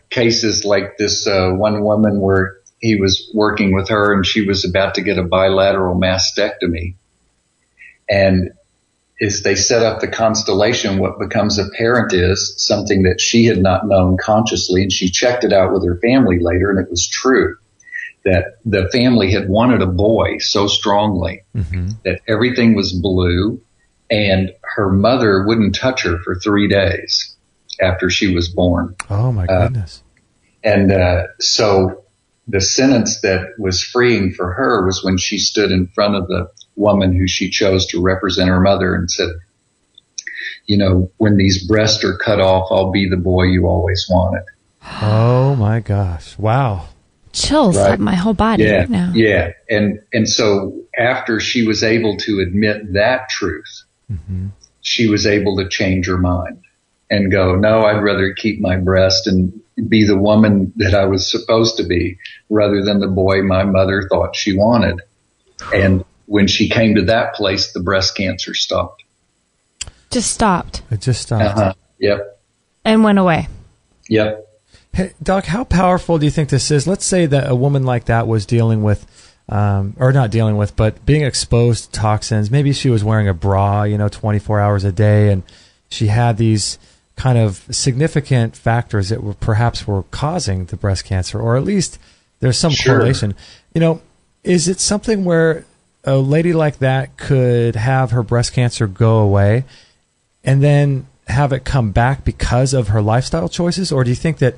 cases like this one woman where he was working with her and she was about to get a bilateral mastectomy. And as they set up the constellation, what becomes apparent is something that she had not known consciously, and she checked it out with her family later, and it was true, that the family had wanted a boy so strongly mm-hmm. that everything was blue, and her mother wouldn't touch her for 3 days after she was born. Oh, my goodness. So the sentence that was freeing for her was when she stood in front of the woman who she chose to represent her mother and said, you know, when these breasts are cut off, I'll be the boy you always wanted. Oh my gosh. Wow. Chills up my whole body right now. Yeah. And so after she was able to admit that truth, she was able to change her mind and go, no, I'd rather keep my breast and be the woman that I was supposed to be rather than the boy my mother thought she wanted. And when she came to that place, the breast cancer stopped. Just stopped. It just stopped. Yep. And went away. Yep. Hey, Doc, how powerful do you think this is? Let's say that a woman like that was dealing with, or not dealing with, but being exposed to toxins. Maybe she was wearing a bra, 24 hours a day, and she had these kind of significant factors that perhaps were causing the breast cancer, or at least there's some correlation. Is it something where a lady like that could have her breast cancer go away and then have it come back because of her lifestyle choices? Or do you think that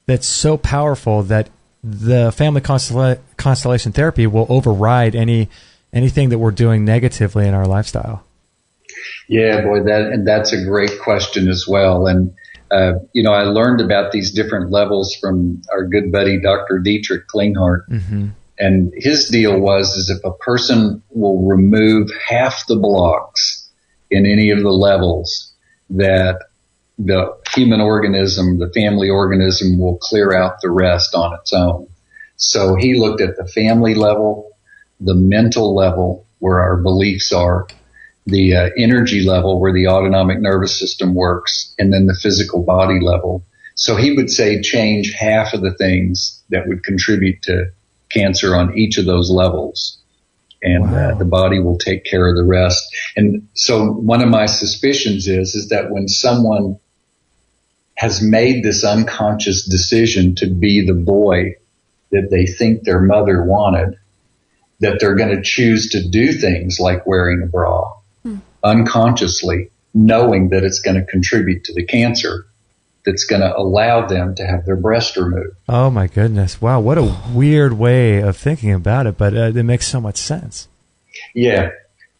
that's so powerful that the family constellation therapy will override anything that we're doing negatively in our lifestyle? Yeah, boy, that's a great question as well. And, I learned about these different levels from our good buddy, Dr. Dietrich Klinghardt. Mm-hmm. And his deal was if a person will remove half the blocks in any of the levels, that the human organism, the family organism, will clear out the rest on its own. So he looked at the family level, the mental level, where our beliefs are, the energy level, where the autonomic nervous system works, and then the physical body level. So he would say change half of the things that would contribute to cancer on each of those levels, and the body will take care of the rest. And so one of my suspicions is that when someone has made this unconscious decision to be the boy that they think their mother wanted, that they're going to choose to do things like wearing a bra unconsciously, knowing that it's going to contribute to the cancer that's going to allow them to have their breast removed. Oh, my goodness. Wow, what a weird way of thinking about it, but it makes so much sense. Yeah,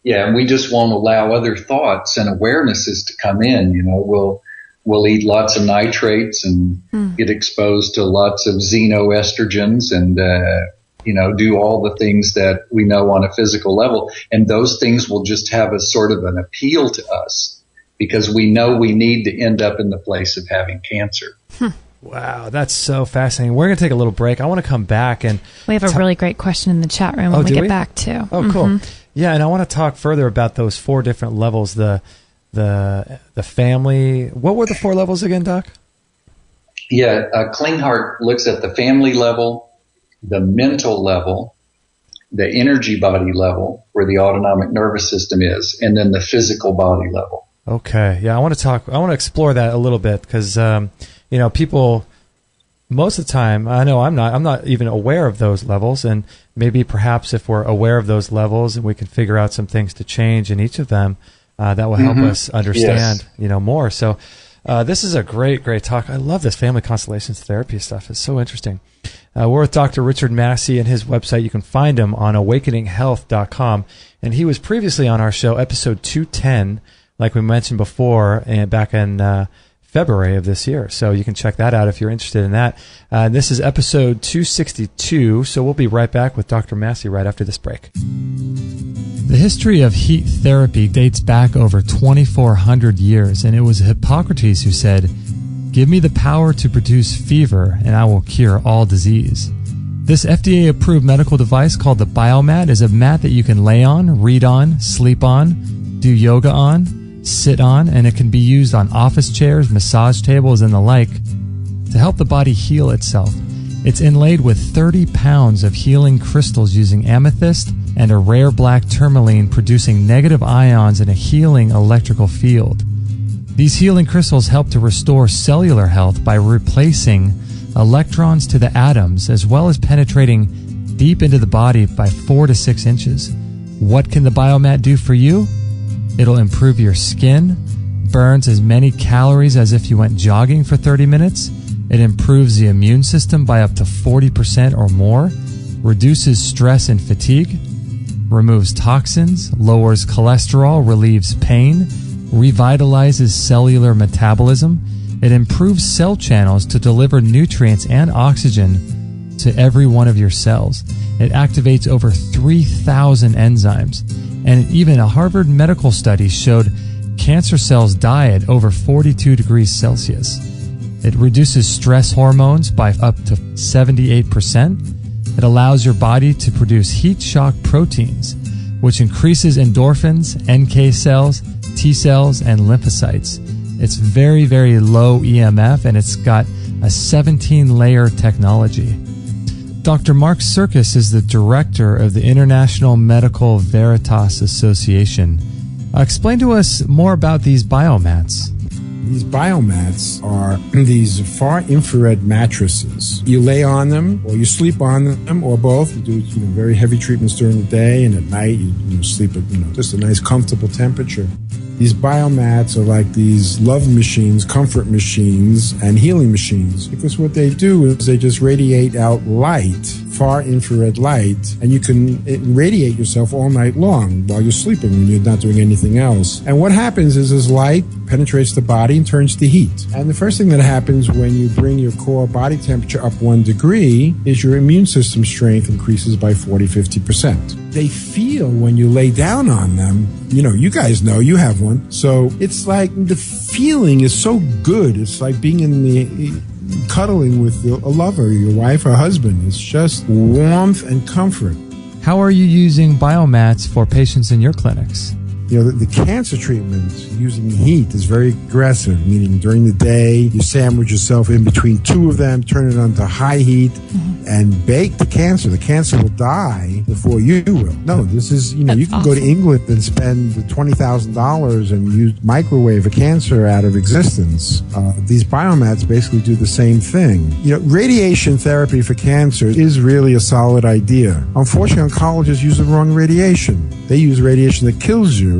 and we just won't allow other thoughts and awarenesses to come in. We'll eat lots of nitrates and get exposed to lots of xenoestrogens and, do all the things that we know on a physical level. And those things will just have a sort of an appeal to us because we know we need to end up in the place of having cancer. Wow, that's so fascinating. We're going to take a little break. I want to come back and... We have a really great question in the chat room when we get back to. Oh, cool. Yeah, and I want to talk further about those 4 different levels, the family. What were the 4 levels again, Doc? Yeah, Klinghardt looks at the family level, the mental level, the energy body level, where the autonomic nervous system is, and then the physical body level. Okay. Yeah, I want to explore that a little bit because, people, most of the time, I know I'm not even aware of those levels. And maybe perhaps if we're aware of those levels and we can figure out some things to change in each of them, that will help us understand, more. So, this is a great, great talk. I love this family constellations therapy stuff. It's so interesting. We're with Dr. Richard Massey and his website. You can find him on awakeninghealth.com. And he was previously on our show, episode 210, like we mentioned before, and back in February of this year. So you can check that out if you're interested in that. This is episode 262. So we'll be right back with Dr. Massey right after this break. The history of heat therapy dates back over 2,400 years, and it was Hippocrates who said, "Give me the power to produce fever, and I will cure all disease." This FDA-approved medical device called the Biomat is a mat that you can lay on, read on, sleep on, do yoga on, sit on, and it can be used on office chairs, massage tables, and the like to help the body heal itself. It's inlaid with 30 pounds of healing crystals using amethyst and a rare black tourmaline producing negative ions in a healing electrical field. These healing crystals help to restore cellular health by replacing electrons to the atoms as well as penetrating deep into the body by 4 to 6 inches. What can the Biomat do for you? It'll improve your skin, burns as many calories as if you went jogging for 30 minutes, It improves the immune system by up to 40% or more, reduces stress and fatigue, removes toxins, lowers cholesterol, relieves pain, revitalizes cellular metabolism. It improves cell channels to deliver nutrients and oxygen to every one of your cells. It activates over 3,000 enzymes. And even a Harvard medical study showed cancer cells die at over 42 degrees Celsius. It reduces stress hormones by up to 78%. It allows your body to produce heat shock proteins, which increases endorphins, NK cells, T cells, and lymphocytes. It's very, very low EMF, and it's got a 17-layer technology. Dr. Mark Serkis is the director of the International Medical Veritas Association. Explain to us more about these biomats. These biomats are these far infrared mattresses. You lay on them, or you sleep on them, or both. You do very heavy treatments during the day, and at night you sleep at just a nice comfortable temperature. These biomats are like these love machines, comfort machines, and healing machines, because what they do is they just radiate out light, far infrared light, and you can radiate yourself all night long while you're sleeping when you're not doing anything else. And what happens is this light penetrates the body and turns to heat. And the first thing that happens when you bring your core body temperature up 1 degree is your immune system strength increases by 40-50%. They feel when you lay down on them, you guys know, you have one. So it's like the feeling is so good. It's like being in the cuddling with a lover, your wife or husband. It's just warmth and comfort. How are you using biomats for patients in your clinics? The cancer treatment using heat is very aggressive, meaning during the day, you sandwich yourself in between two of them, turn it on to high heat, and bake the cancer. The cancer will die before you will. No, this is, you can go to England and spend $20,000 and use microwave a cancer out of existence. These biomats basically do the same thing. Radiation therapy for cancer is really a solid idea. Unfortunately, oncologists use the wrong radiation. They use radiation that kills you.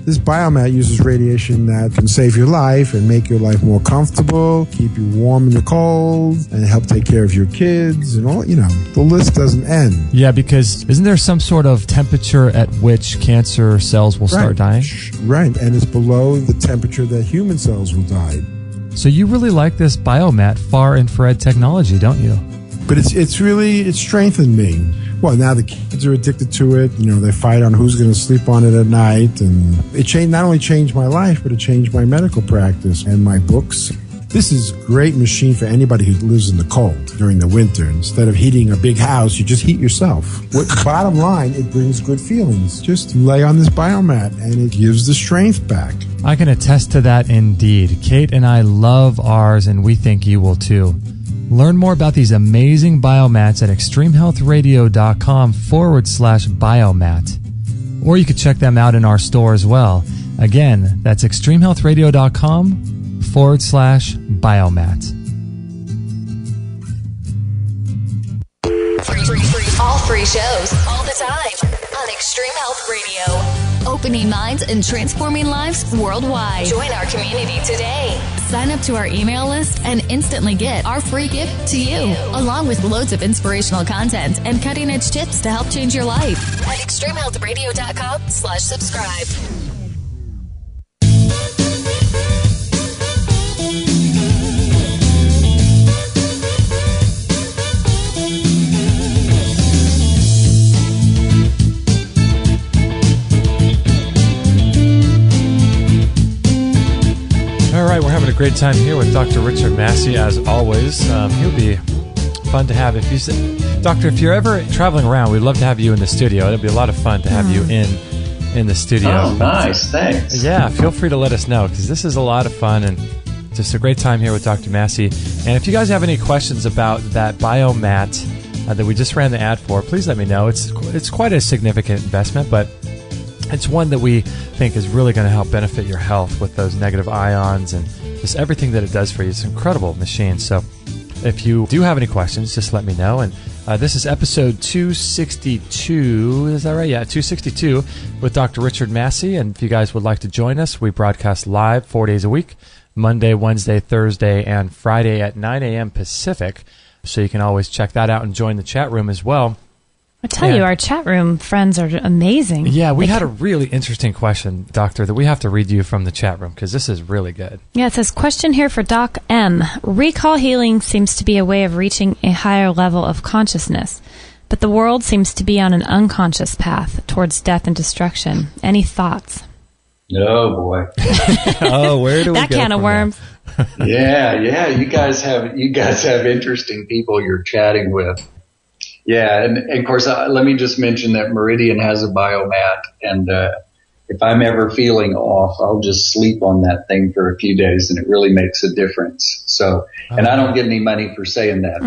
This biomat uses radiation that can save your life and make your life more comfortable, keep you warm in the cold, and help take care of your kids and all, the list doesn't end. Yeah, because isn't there some sort of temperature at which cancer cells will start dying? Right, and it's below the temperature that human cells will die. So you really like this biomat far infrared technology, don't you? But it's strengthened me. Well, now the kids are addicted to it. They fight on who's going to sleep on it at night. And it not only changed my life, but it changed my medical practice and my books. This is a great machine for anybody who lives in the cold during the winter. Instead of heating a big house, you just heat yourself. Bottom line, it brings good feelings. Just lay on this biomat, and it gives the strength back. I can attest to that indeed. Kate and I love ours, and we think you will too. Learn more about these amazing biomats at extremehealthradio.com/biomat. Or you could check them out in our store as well. Again, that's extremehealthradio.com/biomat. All free shows, all the time on Extreme Health Radio. Opening minds and transforming lives worldwide. Join our community today. Sign up to our email list and instantly get our free gift to you, along with loads of inspirational content and cutting-edge tips to help change your life at extremehealthradio.com/subscribe. All right, we're having a great time here with Dr. Richard Massey, as always. He'll be fun to have. Doctor, if you're ever traveling around, we'd love to have you in the studio. It'll be a lot of fun to have you in the studio. Oh, nice. Thanks. Yeah, feel free to let us know, because this is a lot of fun and just a great time here with Dr. Massey. And if you guys have any questions about that biomat that we just ran the ad for, please let me know. It's quite a significant investment, but it's one that we think is really going to help benefit your health with those negative ions and just everything that it does for you. It's an incredible machine. So if you do have any questions, just let me know. And this is episode 262. Is that right? Yeah, 262 with Dr. Richard Massey. And if you guys would like to join us, we broadcast live 4 days a week, Monday, Wednesday, Thursday, and Friday at 9 a.m. Pacific. So you can always check that out and join the chat room as well. I tell you, our chat room friends are amazing. Yeah, we had a really interesting question, Doctor, that we have to read you from the chat room because this is really good. Yeah, it says, question here for Doc M. Recall healing seems to be a way of reaching a higher level of consciousness, but the world seems to be on an unconscious path towards death and destruction. Any thoughts? Oh, boy. Oh, where do we that go can of worms. Yeah. You guys have interesting people you're chatting with. Yeah, and of course, let me just mention that Meridian has a biomat, and if I'm ever feeling off, I'll just sleep on that thing for a few days, and it really makes a difference. So, and I don't get any money for saying that.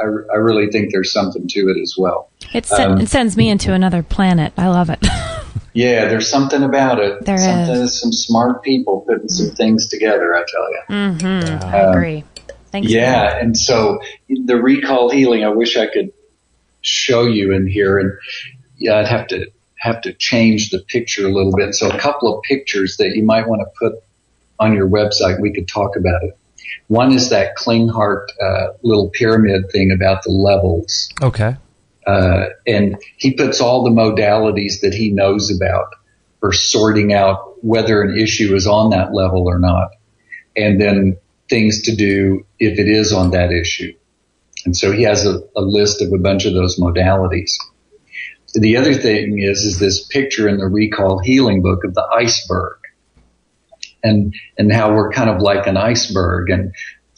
I really think there's something to it as well. It sends me into another planet. I love it. Yeah, there's something about it. There is. Some smart people putting some things together, I tell you. Mm-hmm. I agree. Thanks. Yeah, and so the recall healing, I wish I could show you in here, and I'd have to change the picture a little bit. So a couple of pictures that you might want to put on your website, we could talk about it. One is that Klinghardt little pyramid thing about the levels. Okay. And he puts all the modalities that he knows about for sorting out whether an issue is on that level or not, and then things to do if it is on that issue. And so he has a list of a bunch of those modalities. The other thing is this picture in the Recall Healing book of the iceberg, and how we're kind of like an iceberg, and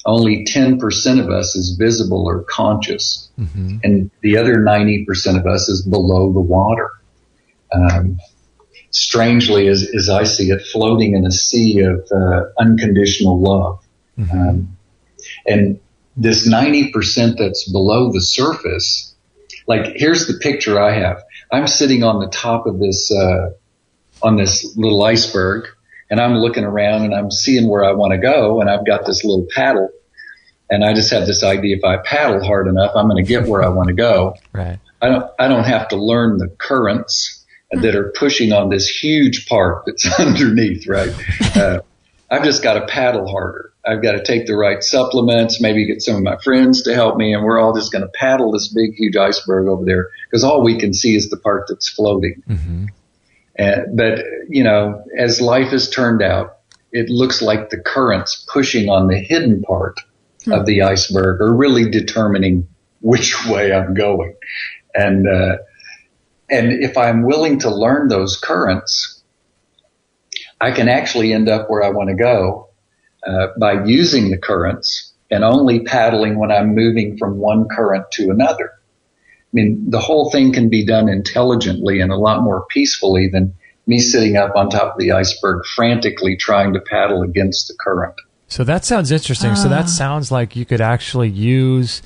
only 10% of us is visible or conscious, and the other 90% of us is below the water. Strangely, as I see it, floating in a sea of unconditional love. And this 90% that's below the surface, like here's the picture I have. I'm sitting on the top of this little iceberg, and I'm looking around and I'm seeing where I want to go, and I've got this little paddle, and I just have this idea: if I paddle hard enough, I'm going to get where I want to go. Right. I don't have to learn the currents that are pushing on this huge part that's underneath. Right. I've just got to paddle harder. I've got to take the right supplements, maybe get some of my friends to help me, and we're all just going to paddle this big, huge iceberg over there, because all we can see is the part that's floating. But, as life has turned out, it looks like the currents pushing on the hidden part of the iceberg are really determining which way I'm going. And if I'm willing to learn those currents, I can actually end up where I want to go by using the currents and only paddling when I'm moving from one current to another. I mean, the whole thing can be done intelligently and a lot more peacefully than me sitting up on top of the iceberg frantically trying to paddle against the current. So that sounds interesting. So that sounds like you could actually use,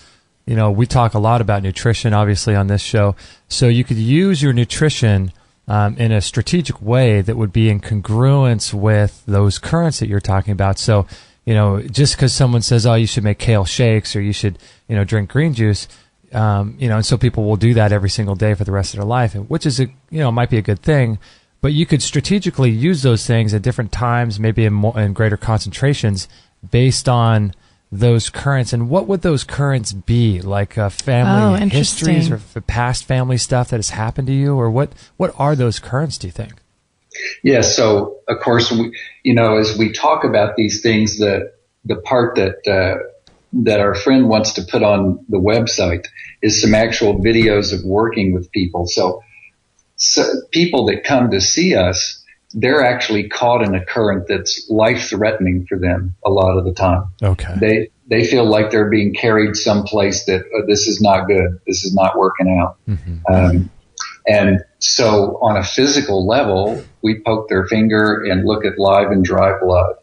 we talk a lot about nutrition, obviously, on this show. So you could use your nutrition in a strategic way that would be in congruence with those currents that you're talking about. So, just because someone says, oh, you should make kale shakes or you should, drink green juice, and so people will do that every single day for the rest of their life, which is, might be a good thing. But you could strategically use those things at different times, maybe in greater concentrations, based on those currents. And what would those currents be? Like family histories or past family stuff that has happened to you? Or what are those currents, do you think? Yeah, so of course, as we talk about these things, the part that our friend wants to put on the website is some actual videos of working with people. So people that come to see us, they're actually caught in a current that's life-threatening for them a lot of the time. Okay. They feel like they're being carried someplace that this is not good, this is not working out. And so on a physical level, we poke their finger and look at live and dry blood.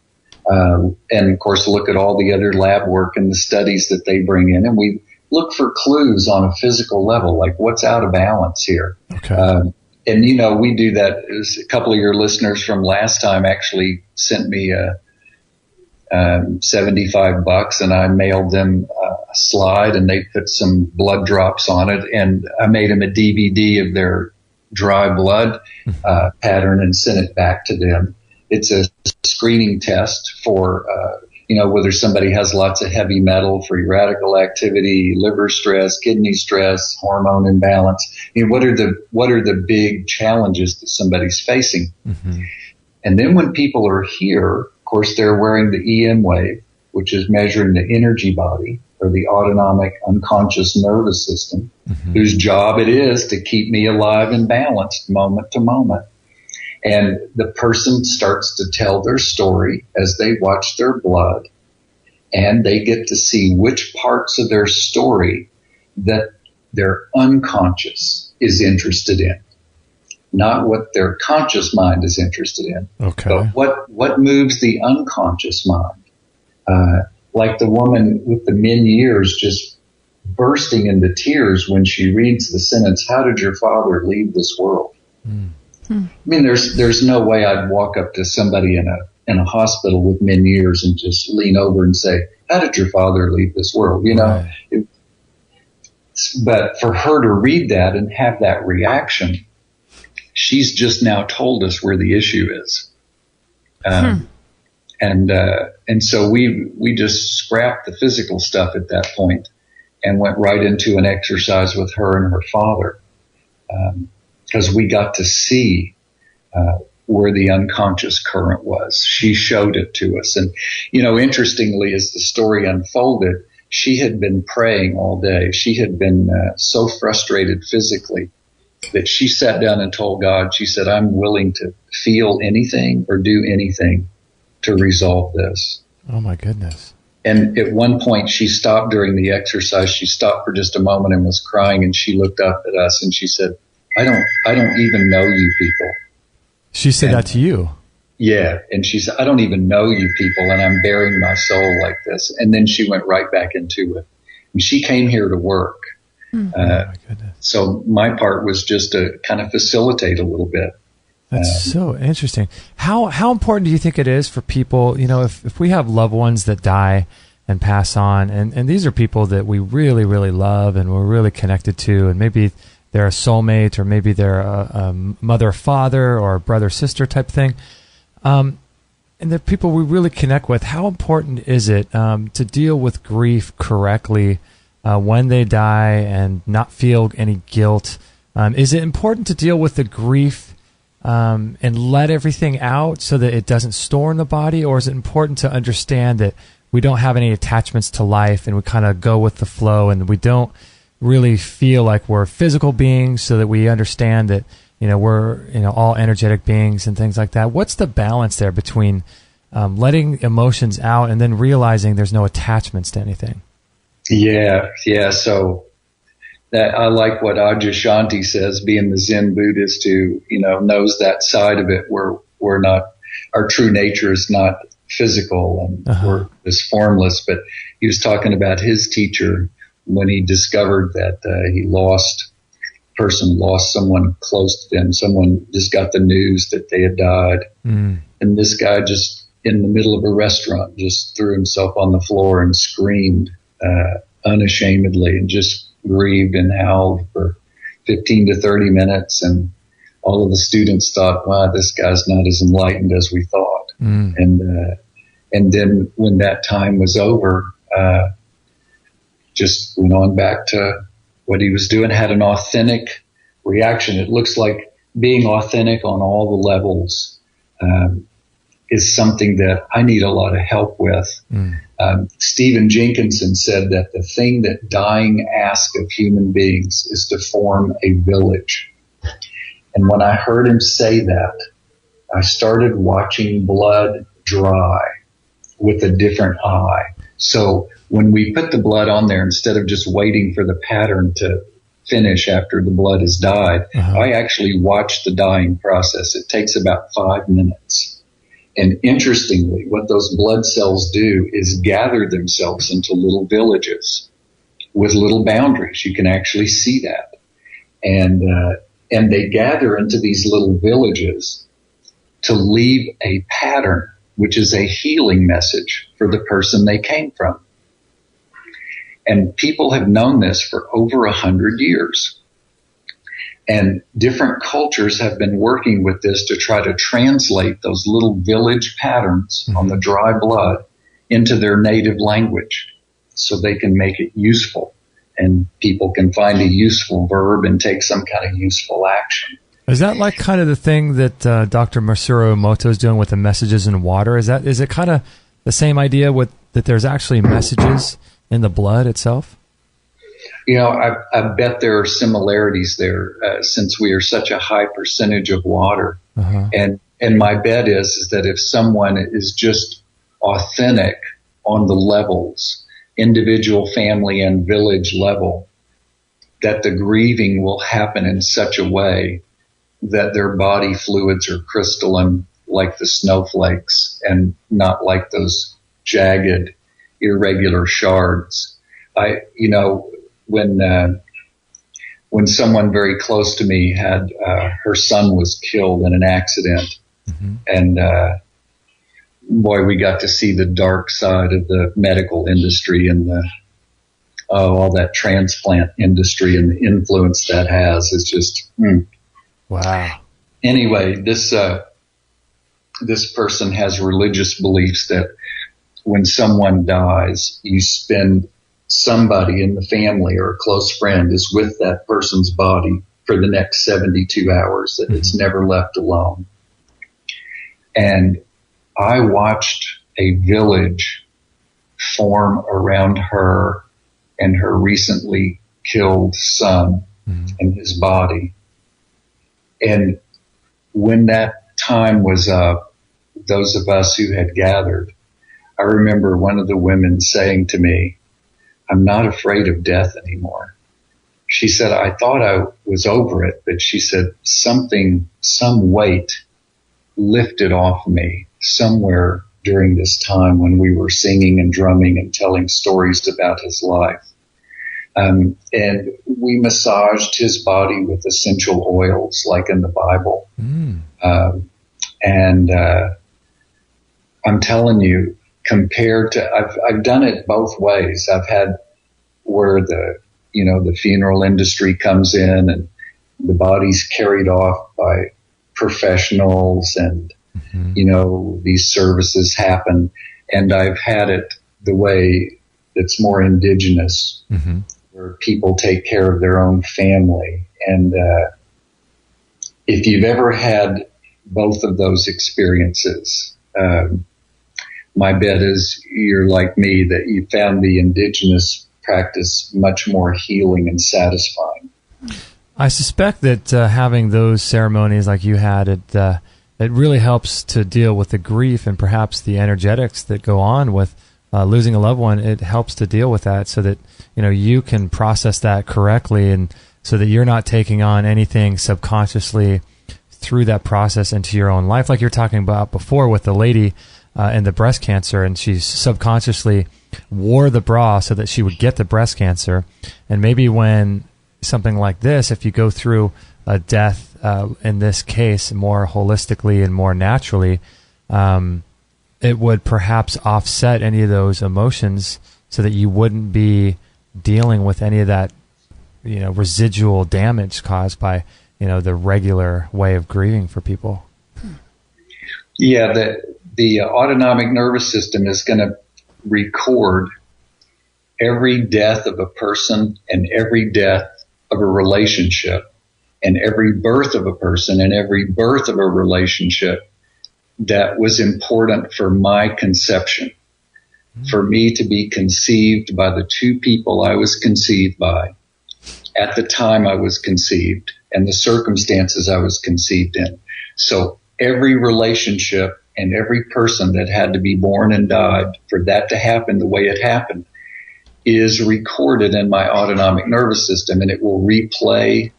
And of course, look at all the other lab work and the studies that they bring in. And we look for clues on a physical level, like what's out of balance here. Okay. And, we do that. A couple of your listeners from last time actually sent me $75, and I mailed them a slide, and they put some blood drops on it, and I made them a DVD of their dry blood pattern and sent it back to them. It's a screening test for whether somebody has lots of heavy metal, free radical activity, liver stress, kidney stress, hormone imbalance. What are the big challenges that somebody's facing? Mm-hmm. And then when people are here, of course, they're wearing the EM wave, which is measuring the energy body or the autonomic unconscious nervous system, mm-hmm. whose job it is to keep me alive and balanced moment to moment. And the person starts to tell their story as they watch their blood, and they get to see which parts of their story that their unconscious is interested in. Not what their conscious mind is interested in, but what moves the unconscious mind. Like the woman with the min years just bursting into tears when she reads the sentence, "How did your father leave this world?" Mm. I mean, there's no way I'd walk up to somebody in a hospital with min years and just lean over and say, "How did your father leave this world?" Right. But for her to read that and have that reaction, she's just now told us where the issue is. And so we just scrapped the physical stuff at that point and went right into an exercise with her and her father. Because we got to see where the unconscious current was. She showed it to us. And, interestingly, as the story unfolded, she had been praying all day. She had been so frustrated physically that she sat down and told God, she said, "I'm willing to feel anything or do anything to resolve this." Oh, my goodness. And at one point, she stopped during the exercise. She stopped for just a moment and was crying, and she looked up at us and she said, I don't even know you people. She said that to you? Yeah. And she said, "I don't even know you people, and I'm bearing my soul like this." And then she went right back into it. And she came here to work. My goodness. So my part was just to kind of facilitate a little bit. That's so interesting. How important do you think it is for people, if we have loved ones that die and pass on, and these are people that we really, really love and we're really connected to, and maybe they're a soulmate, or maybe they're a mother, father, or brother, sister type thing. And the people we really connect with, how important is it to deal with grief correctly when they die and not feel any guilt? Is it important to deal with the grief and let everything out so that it doesn't store in the body? Or is it important to understand that we don't have any attachments to life and we kind of go with the flow, and we don't really feel like we're physical beings, so that we understand that we're all energetic beings and things like that? What's the balance there between letting emotions out and then realizing there's no attachments to anything? Yeah. So that I like what Adyashanti says, being the Zen Buddhist who knows that side of it, where we're not, our true nature is not physical and we're this formless. But he was talking about his teacher when he discovered that he lost someone close to them. Someone just got the news that they had died. Mm. And this guy just in the middle of a restaurant just threw himself on the floor and screamed unashamedly and just grieved and howled for 15 to 30 minutes. And all of the students thought, wow, this guy's not as enlightened as we thought. Mm. And then when that time was over, just went on back to what he was doing, had an authentic reaction. It looks like being authentic on all the levels is something that I need a lot of help with. Mm. Stephen Jenkinson said that the thing that dying asks of human beings is to form a village. And when I heard him say that, I started watching blood dry with a different eye. So when we put the blood on there, instead of just waiting for the pattern to finish after the blood has died, I actually watch the dying process. It takes about 5 minutes. And interestingly, what those blood cells do is gather themselves into little villages with little boundaries. You can actually see that. And they gather into these little villages to leave a pattern, which is a healing message for the person they came from. And people have known this for over 100 years. And different cultures have been working with this to try to translate those little village patterns on the dry blood into their native language so they can make it useful and people can find a useful verb and take some kind of useful action. Is that like kind of the thing that Dr. Masaru Emoto is doing with the messages in water? Is it kind of the same idea with that there's actually messages in the blood itself? You know, I bet there are similarities there since we are such a high percentage of water. Uh-huh. And my bet is that if someone is just authentic on the levels, individual, family, and village level, that the grieving will happen in such a way that their body fluids are crystalline like the snowflakes and not like those jagged, irregular shards. When someone very close to me had her son was killed in an accident, mm-hmm. and boy, we got to see the dark side of the medical industry and all that transplant industry and the influence that has is just wow. Anyway, this person has religious beliefs that when someone dies, you spend somebody in the family or a close friend is with that person's body for the next 72 hours, that it's never left alone. And I watched a village form around her and her recently killed son and his body. And when that time was up, those of us who had gathered, I remember one of the women saying to me, "I'm not afraid of death anymore." She said, "I thought I was over it," but she said some weight lifted off me somewhere during this time when we were singing and drumming and telling stories about his life. And we massaged his body with essential oils like in the Bible. I'm telling you, compared to, I've done it both ways. I've had where the funeral industry comes in and the body's carried off by professionals and, these services happen. And I've had it the way that's more indigenous, where people take care of their own family. And, if you've ever had both of those experiences, my bet is you're like me, that you found the indigenous practice much more healing and satisfying. I suspect that having those ceremonies like you had, it really helps to deal with the grief and perhaps the energetics that go on with losing a loved one. It helps to deal with that so that you can process that correctly, and so that you're not taking on anything subconsciously through that process into your own life, like you're talking about before with the lady and the breast cancer, and she subconsciously wore the bra so that she would get the breast cancer. And maybe when something like this, if you go through a death, in this case, more holistically and more naturally, it would perhaps offset any of those emotions so that you wouldn't be dealing with any of that, residual damage caused by, the regular way of grieving for people. Yeah, the autonomic nervous system is going to record every death of a person and every death of a relationship and every birth of a person and every birth of a relationship that was important for my conception, for me to be conceived by the two people I was conceived by at the time I was conceived and the circumstances I was conceived in. So every relationship and every person that had to be born and died for that to happen the way it happened is recorded in my autonomic nervous system, and it will replay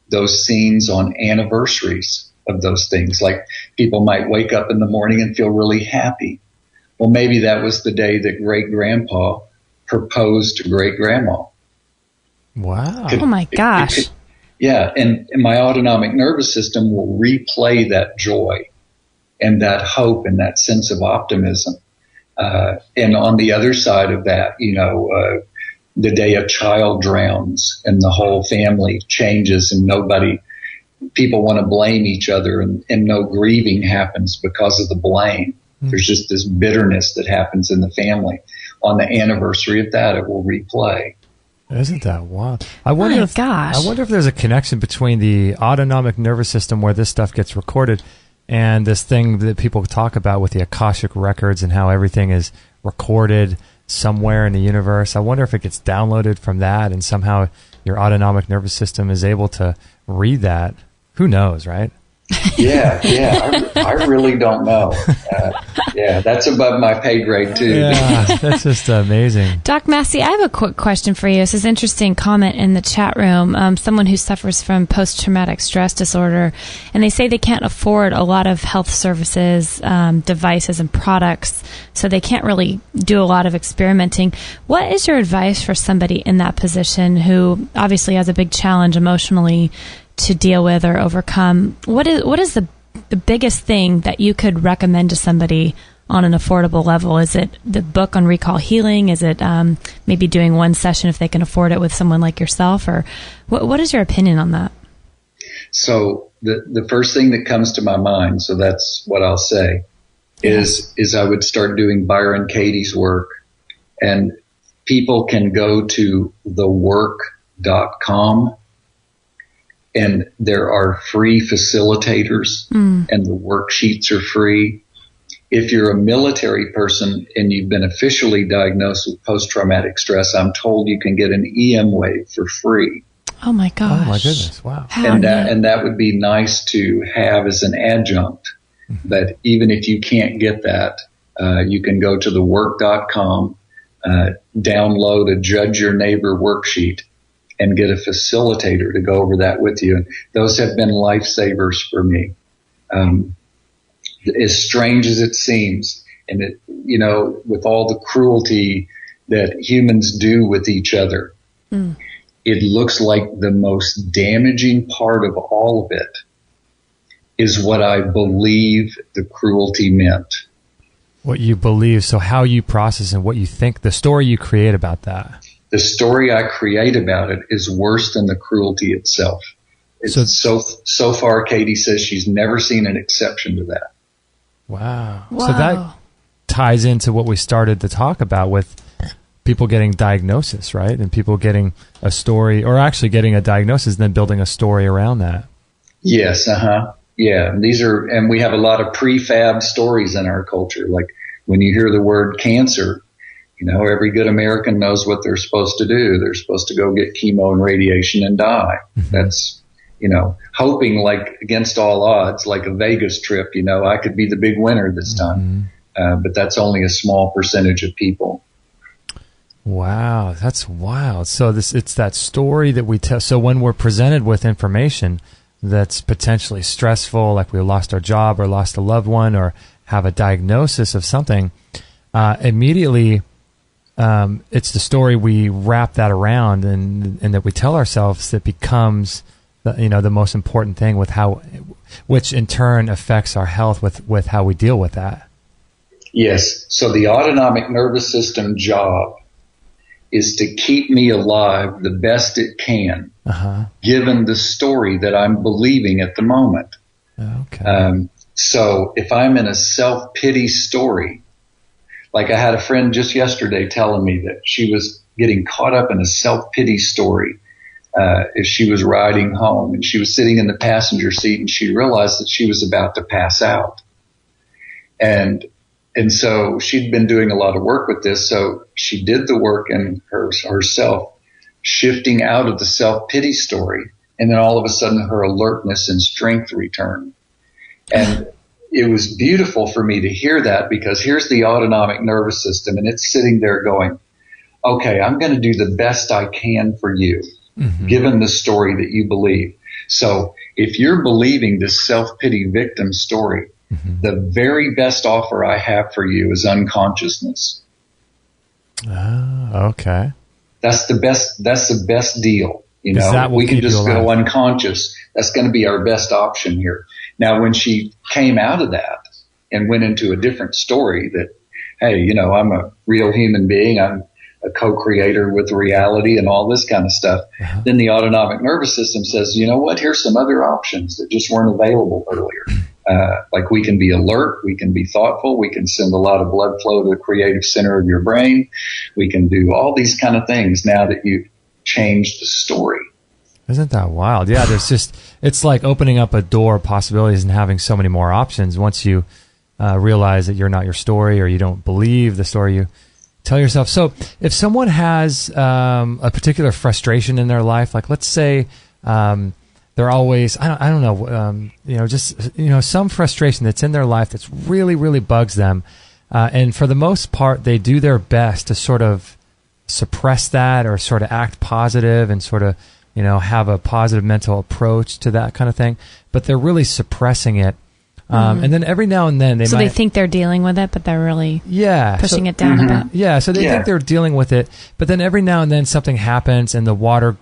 those scenes on anniversaries of those things. Like people might wake up in the morning and feel really happy. Well, maybe that was the day that great-grandpa proposed to great-grandma. Wow. Oh my gosh. Yeah, and my autonomic nervous system will replay that joy and that hope and that sense of optimism. And on the other side of that, the day a child drowns and the whole family changes and people want to blame each other and no grieving happens because of the blame. There's just this bitterness that happens in the family. On the anniversary of that, it will replay. Isn't that wild? I wonder if there's a connection between the autonomic nervous system where this stuff gets recorded and this thing that people talk about with the Akashic records and how everything is recorded somewhere in the universe. I wonder if it gets downloaded from that and somehow your autonomic nervous system is able to read that. Who knows, right? Yeah. I really don't know. That's above my pay grade too. Yeah, that's just amazing. Doc Massey, I have a quick question for you. This is an interesting comment in the chat room. Someone who suffers from post-traumatic stress disorder, and they say they can't afford a lot of health services, devices, and products, so they can't really do a lot of experimenting. What is your advice for somebody in that position who obviously has a big challenge emotionally to deal with or overcome? What is the biggest thing that you could recommend to somebody on an affordable level? Is it the book on recall healing? Is it maybe doing one session if they can afford it with someone like yourself? Or what is your opinion on that? So the first thing that comes to my mind, so that's what I'll say, is I would start doing Byron Katie's work. And people can go to thework.com. And there are free facilitators, and the worksheets are free. If you're a military person and you've been officially diagnosed with post-traumatic stress, I'm told you can get an EM wave for free. Oh my gosh! Oh my goodness! Wow! And that would be nice to have as an adjunct. But even if you can't get that, you can go to thework.com, download a Judge Your Neighbor worksheet, and get a facilitator to go over that with you. And those have been lifesavers for me. As strange as it seems, and it, with all the cruelty that humans do with each other, it looks like the most damaging part of all of it is what I believe the cruelty meant. What you believe, so how you process and what you think, the story you create about that. The story I create about it is worse than the cruelty itself. So far, Katie says she's never seen an exception to that. Wow. So that ties into what we started to talk about with people getting diagnosis, right? And people getting a story, or actually getting a diagnosis and then building a story around that. Yes, yeah. And we have a lot of prefab stories in our culture. Like when you hear the word cancer, every good American knows what they're supposed to do. They're supposed to go get chemo and radiation and die. That's, hoping like against all odds, like a Vegas trip, I could be the big winner this time. But that's only a small percentage of people. Wow, that's wild. So it's that story that we tell. So when we're presented with information that's potentially stressful, like we lost our job or lost a loved one or have a diagnosis of something, immediately it's the story we wrap that around and that we tell ourselves that becomes the most important thing which in turn affects our health with how we deal with that. Yes. So the autonomic nervous system job is to keep me alive the best it can, given the story that I'm believing at the moment. Okay. So if I'm in a self-pity story, like I had a friend just yesterday telling me that she was getting caught up in a self-pity story as she was riding home, and she was sitting in the passenger seat and she realized that she was about to pass out. And so she'd been doing a lot of work with this. So she did the work in herself, shifting out of the self-pity story. And then all of a sudden her alertness and strength returned. And it was beautiful for me to hear that, because here's the autonomic nervous system and it's sitting there going, okay, I'm going to do the best I can for you, given the story that you believe. So if you're believing this self-pity victim story, the very best offer I have for you is unconsciousness. Okay. That's the best deal. We can just go unconscious. That's going to be our best option here. Now, when she came out of that and went into a different story that, hey, I'm a real human being. I'm a co-creator with reality and all this kind of stuff. Then the autonomic nervous system says, you know what? Here's some other options that just weren't available earlier. Like we can be alert, we can be thoughtful, we can send a lot of blood flow to the creative center of your brain. We can do all these kind of things now that you've changed the story. Isn't that wild? Yeah, it's like opening up a door of possibilities and having so many more options once you realize that you're not your story, or you don't believe the story you tell yourself. So if someone has a particular frustration in their life, like let's say they're always, I don't know, some frustration that's in their life that's really, really bugs them. And for the most part, they do their best to sort of suppress that, or sort of act positive and sort of, have a positive mental approach to that kind of thing. But they're really suppressing it. And then every now and then they think they're dealing with it, but they're really pushing it down a bit. Yeah, so they think they're dealing with it, but then every now and then something happens and the water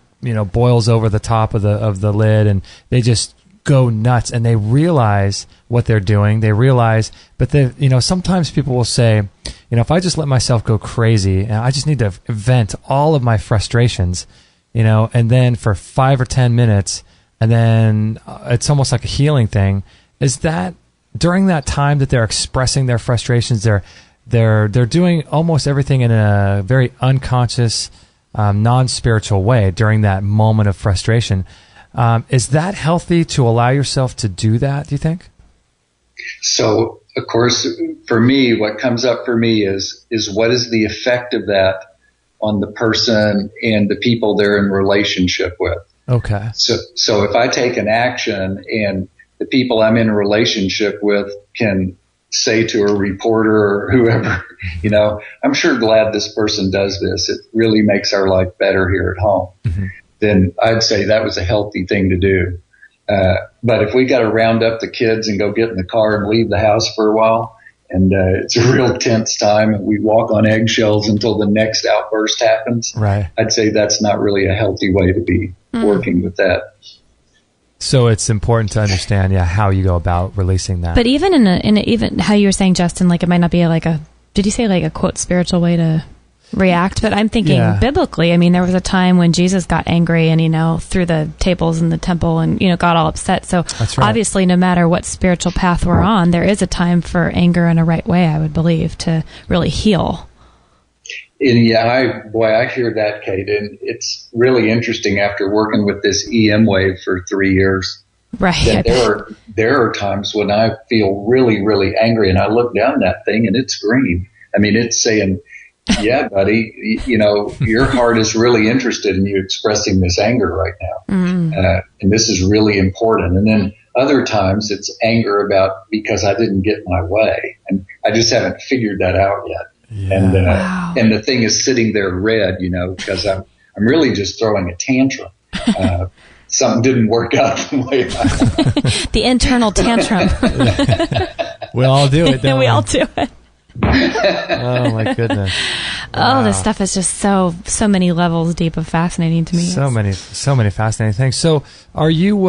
boils over the top of the lid, and they just go nuts, and they realize what they're doing. They realize, but sometimes people will say, if I just let myself go crazy, and I just need to vent all of my frustrations, and then for 5 or 10 minutes, and then it's almost like a healing thing. Is that during that time that they're expressing their frustrations, they're doing almost everything in a very unconscious, non-spiritual way during that moment of frustration. Is that healthy to allow yourself to do that, do you think? So, of course, for me, what comes up for me is what is the effect of that on the person and the people they're in relationship with? Okay. So if I take an action and the people I'm in a relationship with can say to a reporter or whoever, I'm sure glad this person does this. It really makes our life better here at home. Mm-hmm. Then I'd say that was a healthy thing to do. But if we got to round up the kids and go get in the car and leave the house for a while, and it's a real tense time, and we walk on eggshells until the next outburst happens, right, I'd say that's not really a healthy way to be working with that. So it's important to understand, how you go about releasing that. But even even how you were saying, Justin, like it might not be did you say like a quote spiritual way to react? But I'm thinking biblically. I mean, there was a time when Jesus got angry and threw the tables in the temple and got all upset. So obviously, no matter what spiritual path we're on, there is a time for anger in a right way, I would believe, to really heal. And I hear that, Kate, and it's really interesting after working with this EM wave for 3 years. Right. There are times when I feel really, really angry, and I look down that thing and it's green. I mean, it's saying, yeah, buddy, your heart is really interested in you expressing this anger right now. And this is really important. And then other times it's anger because I didn't get my way. And I just haven't figured that out yet. Yeah. And the thing is sitting there red, because I'm really just throwing a tantrum. Something didn't work out the way the internal tantrum. We all do it, don't we? We all do it. Oh my goodness. Wow. Oh, this stuff is just so many levels deep of fascinating to me. So many fascinating things. So are you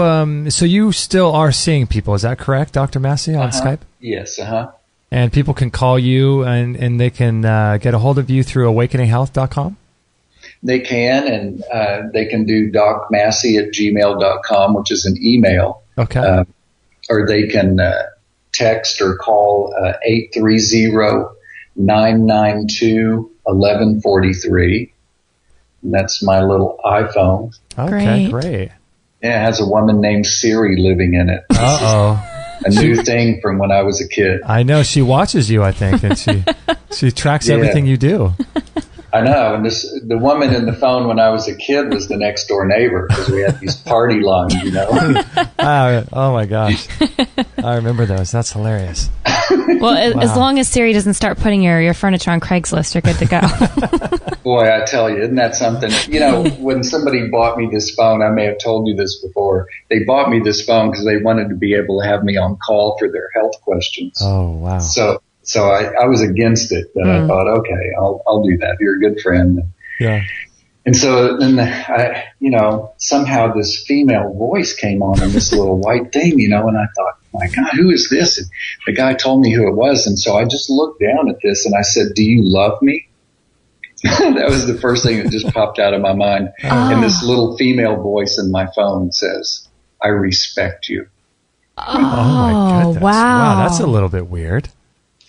so you still are seeing people, is that correct, Dr. Massey, on Skype? Yes, And people can call you and they can get a hold of you through awakeninghealth.com? They can, and they can do docmassey@gmail.com, which is an email. Okay. Or they can text or call 830-992-1143. And that's my little iPhone. Okay, great. Yeah, it has a woman named Siri living in it. Uh-oh. A new thing from when I was a kid. I know. She watches you, I think, and she tracks everything you do. I know. And the woman in the phone when I was a kid was the next door neighbor because we had these party lines, Oh, my gosh. I remember those. That's hilarious. Well, as long as Siri doesn't start putting your furniture on Craigslist, you're good to go. Boy, I tell you, isn't that something? When somebody bought me this phone, I may have told you this before, they bought me this phone because they wanted to be able to have me on call for their health questions. Oh, wow. So I was against it, but I thought, okay, I'll do that. You're a good friend. Yeah. And so then somehow this female voice came on in this little white thing, and I thought, my God, who is this? And the guy told me who it was. And so I just looked down at this and I said, do you love me? That was the first thing that just popped out of my mind. And this little female voice in my phone says, I respect you. Oh, my goodness. wow. That's a little bit weird.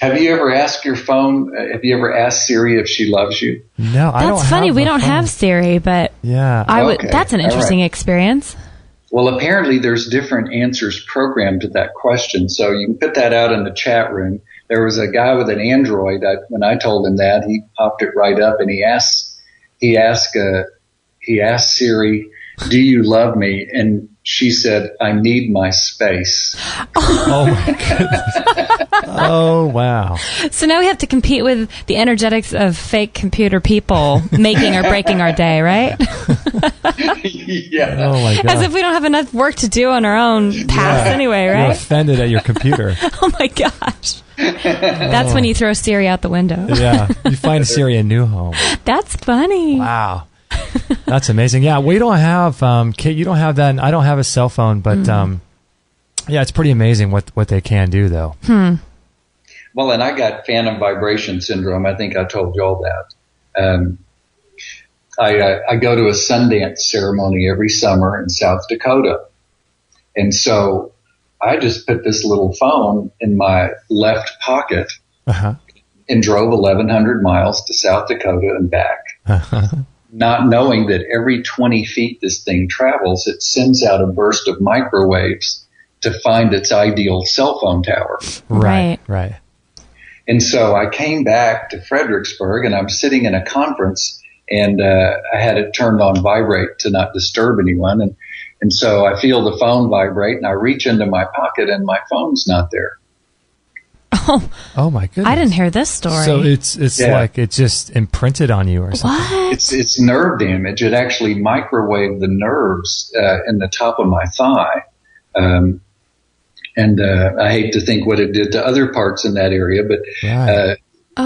Have you ever asked your phone, have you ever asked Siri if she loves you? No, I don't. That's funny. We don't have Siri, but yeah, that's an interesting experience. Well, apparently there's different answers programmed to that question, so you can put that out in the chat room. There was a guy with an Android. When I told him that, he popped it right up, and he asked Siri, "Do you love me?" And she said, "I need my space." Oh my goodness! Oh wow! So now we have to compete with the energetics of fake computer people making or breaking our day, right? Yeah. Oh my god! As if we don't have enough work to do on our own paths anyway, right? You're offended at your computer. Oh my gosh! That's when you throw Siri out the window. Yeah, you find Siri a new home. That's funny. Wow. That's amazing. Yeah, we don't have, Kate, you don't have that. And I don't have a cell phone, but yeah, it's pretty amazing what they can do, though. Well, and I got phantom vibration syndrome. I think I told you all that. I go to a Sundance ceremony every summer in South Dakota. And so I just put this little phone in my left pocket and drove 1,100 miles to South Dakota and back. Not knowing that every 20 feet this thing travels, it sends out a burst of microwaves to find its ideal cell phone tower. Right. And so I came back to Fredericksburg, and I'm sitting in a conference, and I had it turned on vibrate to not disturb anyone. And so I feel the phone vibrate, and I reach into my pocket, and my phone's not there. Oh my goodness! I didn't hear this story. So it's like it just imprinted on you or something. What? It's nerve damage. It actually microwaved the nerves in the top of my thigh, and I hate to think what it did to other parts in that area, but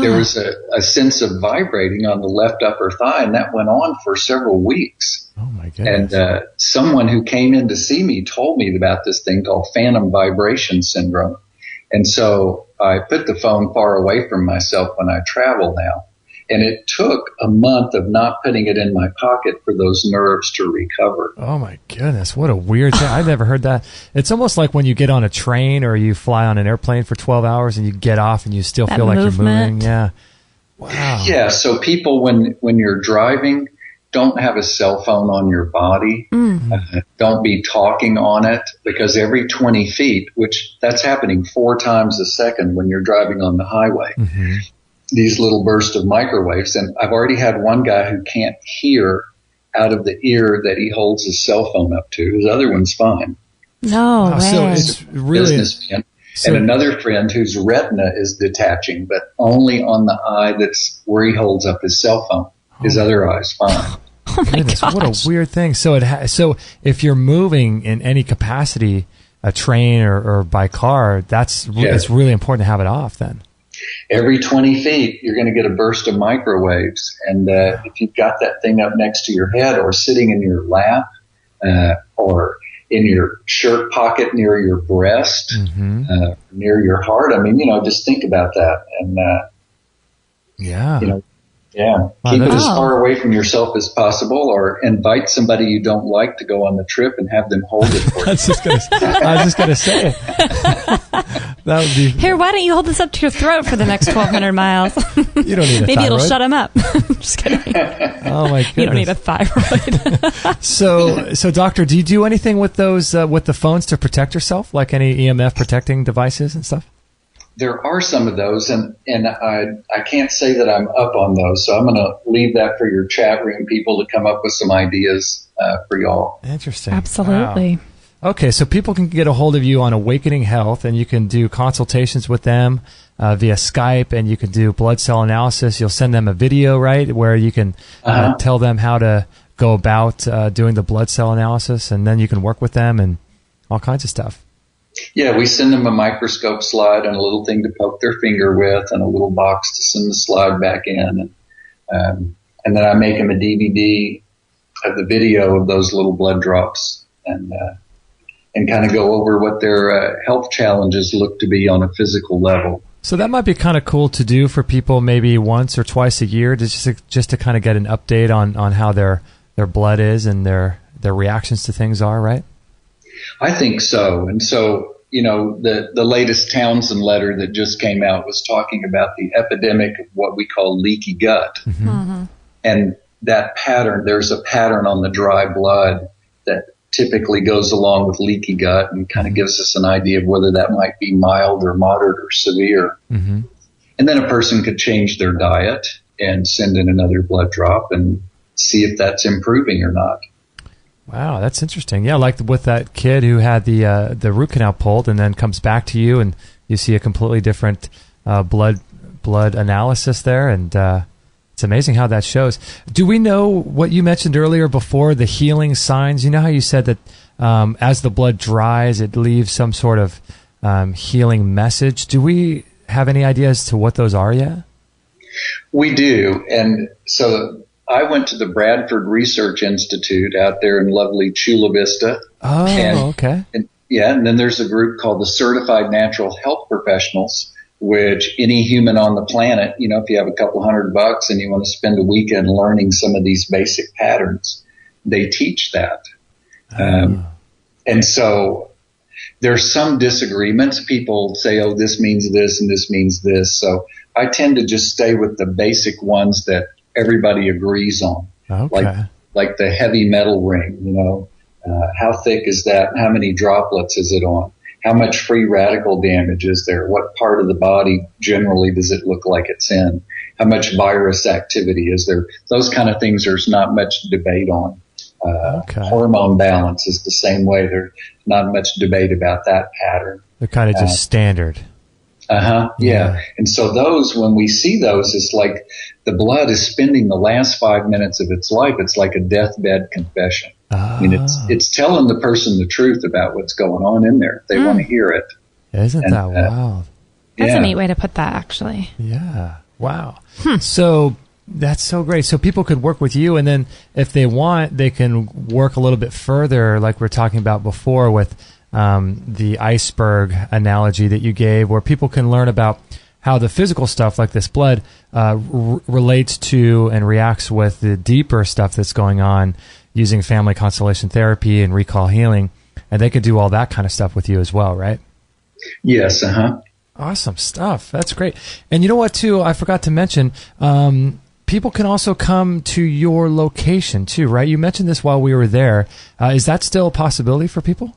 there was a sense of vibrating on the left upper thigh, and that went on for several weeks. Oh my goodness! And someone who came in to see me told me about this thing called phantom vibration syndrome. And so I put the phone far away from myself when I travel now. And it took a month of not putting it in my pocket for those nerves to recover. Oh my goodness, what a weird thing. I've never heard that. It's almost like when you get on a train or you fly on an airplane for 12 hours and you get off and you still feel like you're moving. Yeah. Wow. Yeah, so people, when you're driving, don't have a cell phone on your body. Don't be talking on it, because every 20 feet, which that's happening 4 times a second when you're driving on the highway, these little bursts of microwaves. And I've already had one guy who can't hear out of the ear that he holds his cell phone up to. His other one's fine. No way. So it's really businessman. And another friend whose retina is detaching, but only on the eye that's where he holds up his cell phone. His other eye's fine. Oh my goodness, gosh. what a weird thing. So so if you're moving in any capacity, a train or by car, it's really important to have it off then. Every 20 feet, you're going to get a burst of microwaves. And if you've got that thing up next to your head or sitting in your lap or in your shirt pocket near your breast, near your heart, I mean, just think about that. And, keep it as far away from yourself as possible, or invite somebody you don't like to go on the trip and have them hold it for you. I was just going to say. That would be... Here, why don't you hold this up to your throat for the next 1,200 miles? You don't need a Maybe thyroid. it'll shut him up. Just kidding. Oh, my goodness. You don't need a thyroid. So, doctor, do you do anything with those, with the phones to protect yourself, like any EMF protecting devices and stuff? There are some of those, and I can't say that I'm up on those, so I'm going to leave that for your chat room people to come up with some ideas for y'all. Interesting. Absolutely. Wow. Okay, so people can get a hold of you on Awakening Health, and you can do consultations with them via Skype, and you can do blood cell analysis. You'll send them a video, right, where you can tell them how to go about doing the blood cell analysis, and then you can work with them and all kinds of stuff. Yeah, we send them a microscope slide and a little thing to poke their finger with and a little box to send the slide back in. And then I make them a DVD of the video of those little blood drops and kind of go over what their health challenges look to be on a physical level. So that might be kind of cool to do for people maybe once or twice a year, just to kind of get an update on how their blood is and their reactions to things are, right? I think so. And so the latest Townsend letter that just came out was talking about the epidemic of what we call leaky gut. Mm-hmm. Mm-hmm. And that pattern, there's a pattern on the dry blood that typically goes along with leaky gut and kind of gives us an idea of whether that might be mild or moderate or severe. Mm-hmm. And then a person could change their diet and send in another blood drop and see if that's improving or not. Wow, that's interesting. Yeah, like with that kid who had the root canal pulled and then comes back to you and you see a completely different blood analysis there, and it's amazing how that shows. Do we know what you mentioned earlier before, the healing signs? You know how you said that as the blood dries, it leaves some sort of healing message. Do we have any idea as to what those are yet? We do, and so I went to the Bradford Research Institute out there in lovely Chula Vista. Oh, okay. And then there's a group called the Certified Natural Health Professionals, which any human on the planet, if you have a couple $100 and you want to spend a weekend learning some of these basic patterns, they teach that. And so there's some disagreements. People say, oh, this means this and this means this. So I tend to just stay with the basic ones that everybody agrees on. Okay. Like the heavy metal ring, how thick is that? How many droplets is it on? How much free radical damage is there? What part of the body generally does it look like it's in? How much virus activity is there? Those kind of things there's not much debate on. Hormone balance is the same way. There's not much debate about that pattern. They're kind of just standard. Yeah. And so those, when we see those, it's like the blood is spending the last 5 minutes of its life. It's like a deathbed confession. I mean, it's telling the person the truth about what's going on in there. They want to hear it. Isn't that wild? That's a neat way to put that, actually. Yeah. Wow. So that's so great. So people could work with you, and then if they want, they can work a little bit further, like we were talking about before with the iceberg analogy that you gave, where people can learn about how the physical stuff like this blood relates to and reacts with the deeper stuff that's going on using family constellation therapy and recall healing. And they could do all that kind of stuff with you as well, right? Yes. Awesome stuff. That's great. And you know what, too? I forgot to mention, people can also come to your location, too, right? You mentioned this while we were there. Is that still a possibility for people?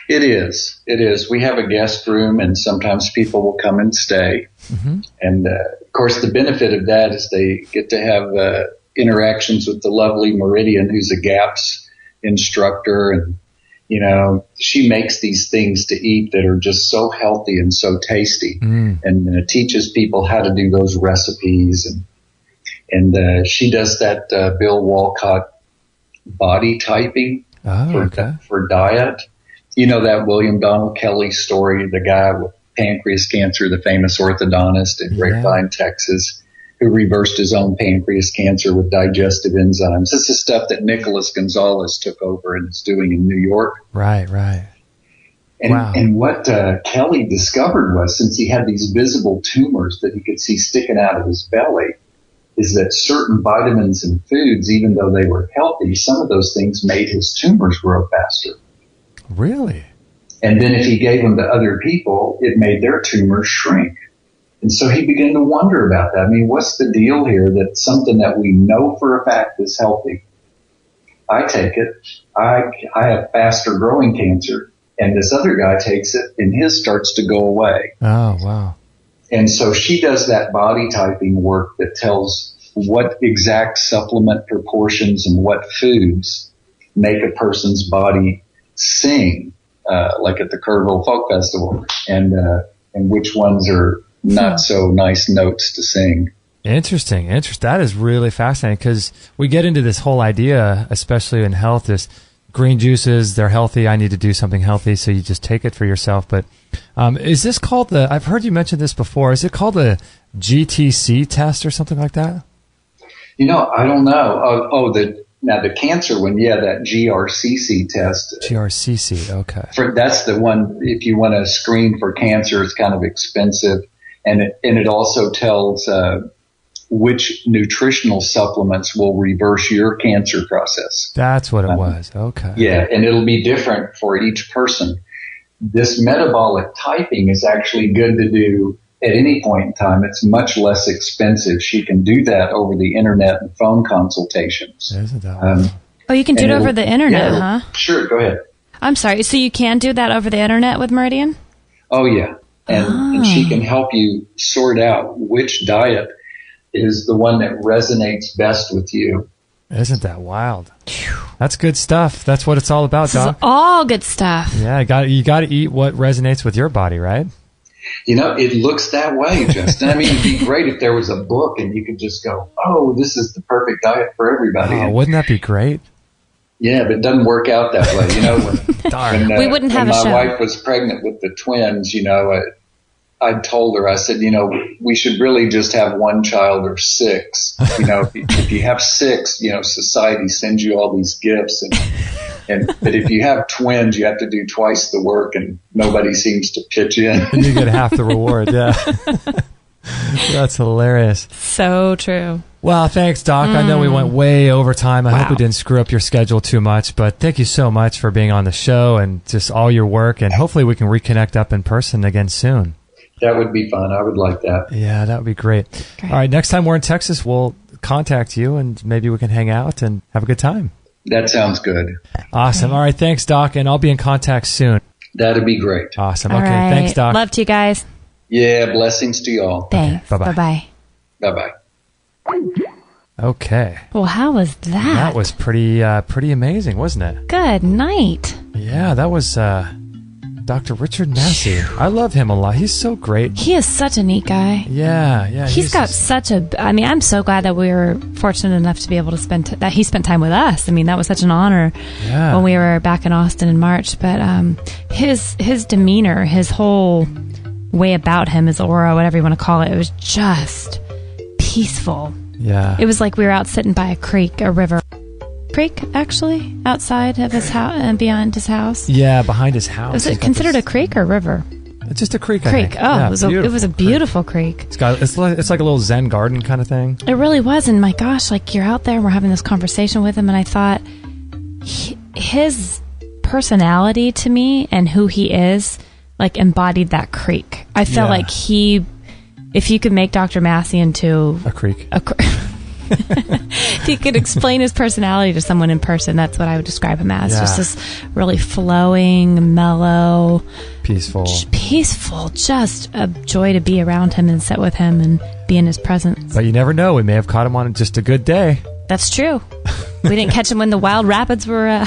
It is. It is. We have a guest room, and sometimes people will come and stay. Mm-hmm. And, of course, the benefit of that is they get to have interactions with the lovely Meridian, who's a GAPS instructor. And, she makes these things to eat that are just so healthy and so tasty, and teaches people how to do those recipes. And she does that Bill Walcott body typing for diet. You know that William Donald Kelly story, the guy with pancreas cancer, the famous orthodontist in Grapevine, Texas, who reversed his own pancreas cancer with digestive enzymes. This is stuff that Nicholas Gonzalez took over and is doing in New York. Right. And what Kelly discovered was, since he had these visible tumors that he could see sticking out of his belly, is that certain vitamins and foods, even though they were healthy, some of those things made his tumors grow faster. Really? And then if he gave them to other people, it made their tumors shrink. And so he began to wonder about that. I mean, what's the deal here that something that we know for a fact is healthy? I take it. I have faster growing cancer, and this other guy takes it, and his starts to go away. Oh, wow. And so she does that body typing work that tells what exact supplement proportions and what foods make a person's body sing, like at the Kerrville Folk Festival, and which ones are not so nice notes to sing. Interesting. That is really fascinating, because we get into this whole idea, especially in health, is green juices, they're healthy, I need to do something healthy, so you just take it for yourself. But is this called I've heard you mention this before, is it called the GTC test or something like that? I don't know. Now the cancer one, that GRCC test. GRCC, okay. That's the one, if you want to screen for cancer, it's kind of expensive. And it also tells which nutritional supplements will reverse your cancer process. That's what it was. Okay. Yeah, and it'll be different for each person. this metabolic typing is actually good to do at any point in time. It's much less expensive. She can do that over the internet and phone consultations. Isn't that you can do it over the internet, huh? Sure, go ahead. I'm sorry. So you can do that over the internet with Meridian? Oh, yeah. And she can help you sort out which diet is the one that resonates best with you. Isn't that wild? That's good stuff. That's what it's all about, Doc. This is all good stuff. Yeah, you got to eat what resonates with your body, right? You know, it looks that way, Justin. I mean, it'd be great if there was a book and you could just go, oh, this is the perfect diet for everybody. Oh, wouldn't that be great? Yeah, but it doesn't work out that way. You know, when we wouldn't have a show. My wife was pregnant with the twins, you know, I told her, I said, you know, we should really just have one child or 6. You know, if you have 6, you know, society sends you all these gifts. But if you have twins, you have to do twice the work and nobody seems to pitch in. And you get half the reward, yeah. That's hilarious. So true. Well, thanks, Doc. I know we went way over time. I hope we didn't screw up your schedule too much, but thank you so much for being on the show and just all your work. And hopefully we can reconnect up in person again soon. That would be fun. I would like that. Yeah, that would be great. All right, next time we're in Texas, we'll contact you and maybe we can hang out and have a good time. That sounds good. Awesome. All right, thanks, Doc, and I'll be in contact soon. That'd be great. Awesome. All okay, right. Thanks, Doc. Love to you guys. Yeah, blessings to y'all. Thanks. Okay, bye-bye. Bye-bye. Bye-bye. Okay. Well, how was that? That was pretty amazing, wasn't it? Good night. Yeah, that was Dr. Richard Massey. I love him a lot. He's so great. He is such a neat guy. Yeah. He's got such a... I mean, I'm so glad that we were fortunate enough to be able to that he spent time with us. I mean, that was such an honor when we were back in Austin in March. But his demeanor, his whole way about him, his aura, whatever you want to call it, it was just peaceful. Yeah. It was like we were out sitting by a river. Creek, actually, outside of his house and beyond his house. Yeah, behind his house. Was it considered a creek or river? It's just a creek. Creek. I think. Oh, yeah, it was a beautiful creek. It's like a little Zen garden kind of thing. It really was, and my gosh, like you're out there, and we're having this conversation with him, and I thought his personality to me and who he is, like embodied that creek. I felt like if you could make Dr. Massey into a creek. If you could explain his personality to someone in person, that's what I would describe him as. Just this really flowing, mellow, peaceful, just a joy to be around him and sit with him and be in his presence. But you never know. We may have caught him on just a good day. That's true. We didn't catch him when the wild rapids were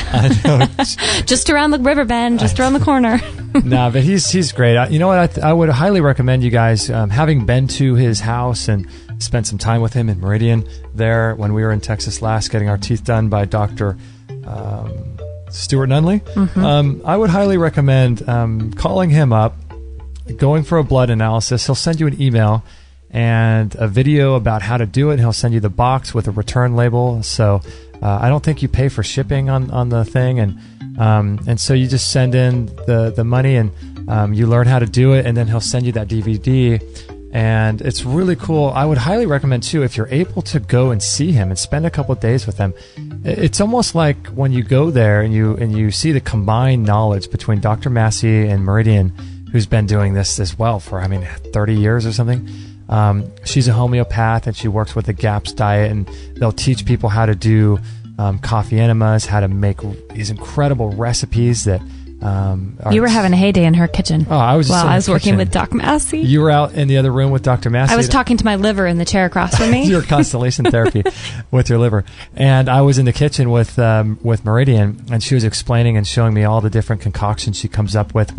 just around the river bend, just around the corner. Nah, but he's great. You know what? I would highly recommend you guys, having been to his house and spent some time with him in Meridian there when we were in Texas last, getting our teeth done by Dr. Stuart Nunley. Mm-hmm. I would highly recommend calling him up, going for a blood analysis. He'll send you an email and a video about how to do it. He'll send you the box with a return label. So I don't think you pay for shipping on the thing, and so you just send in the money and you learn how to do it, and then he'll send you that DVD. And it's really cool. I would highly recommend, too, if you're able to go and see him and spend a couple of days with him. It's almost like when you go there and you see the combined knowledge between Dr. Massey and Meridian, who's been doing this as well for, 30 years or something. She's a homeopath, and she works with the GAPS diet, and they'll teach people how to do coffee enemas, how to make these incredible recipes that... you were having a heyday in her kitchen. Oh, I was just I was working with Doc Massey. You were out in the other room with Dr. Massey. I was talking to my liver in the chair across from me. Your constellation therapy with your liver. And I was in the kitchen with Meridian, and she was explaining and showing me all the different concoctions she comes up with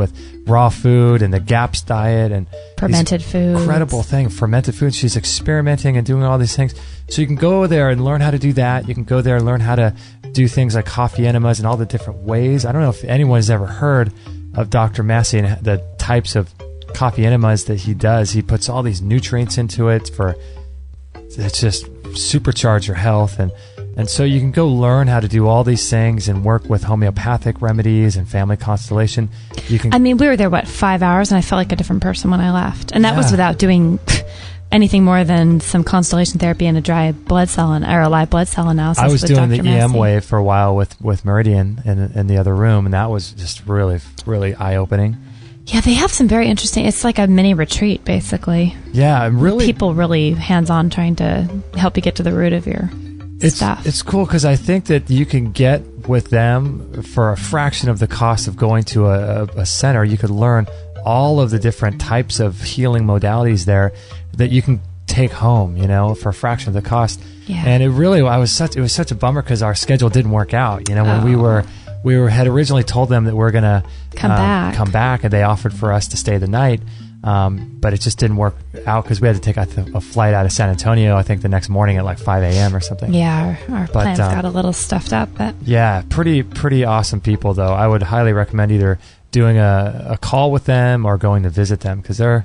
raw food and the GAPS diet and fermented food. Incredible thing, fermented food. She's experimenting and doing all these things. So you can go there and learn how to do that. You can go there and learn how to do things like coffee enemas and all the different ways. I don't know if anyone has ever heard of Dr. Massey and the types of coffee enemas that he does. He puts all these nutrients into it it's just supercharge your health. And so you can go learn how to do all these things and work with homeopathic remedies and family constellation. We were there, 5 hours, and I felt like a different person when I left. And that was without doing anything more than some constellation therapy and a live blood cell analysis. I was doing Dr. the EM Massey. wave for a while with Meridian in the other room, and that was just really, really eye-opening. Yeah, they have some very interesting. It's like a mini retreat, basically. Yeah, really. People really hands-on trying to help you get to the root of your stuff. It's cool because I think that you can get with them for a fraction of the cost of going to a center. You could learn all of the different types of healing modalities there that you can take home, for a fraction of the cost. Yeah. And it was such a bummer because our schedule didn't work out. When we had originally told them that we're going to come back, and they offered for us to stay the night. But it just didn't work out because we had to take a flight out of San Antonio, I think the next morning at like 5 a.m. or something. Yeah, our plans got a little stuffed up. But yeah, pretty awesome people, though. I would highly recommend either doing a call with them or going to visit them because they're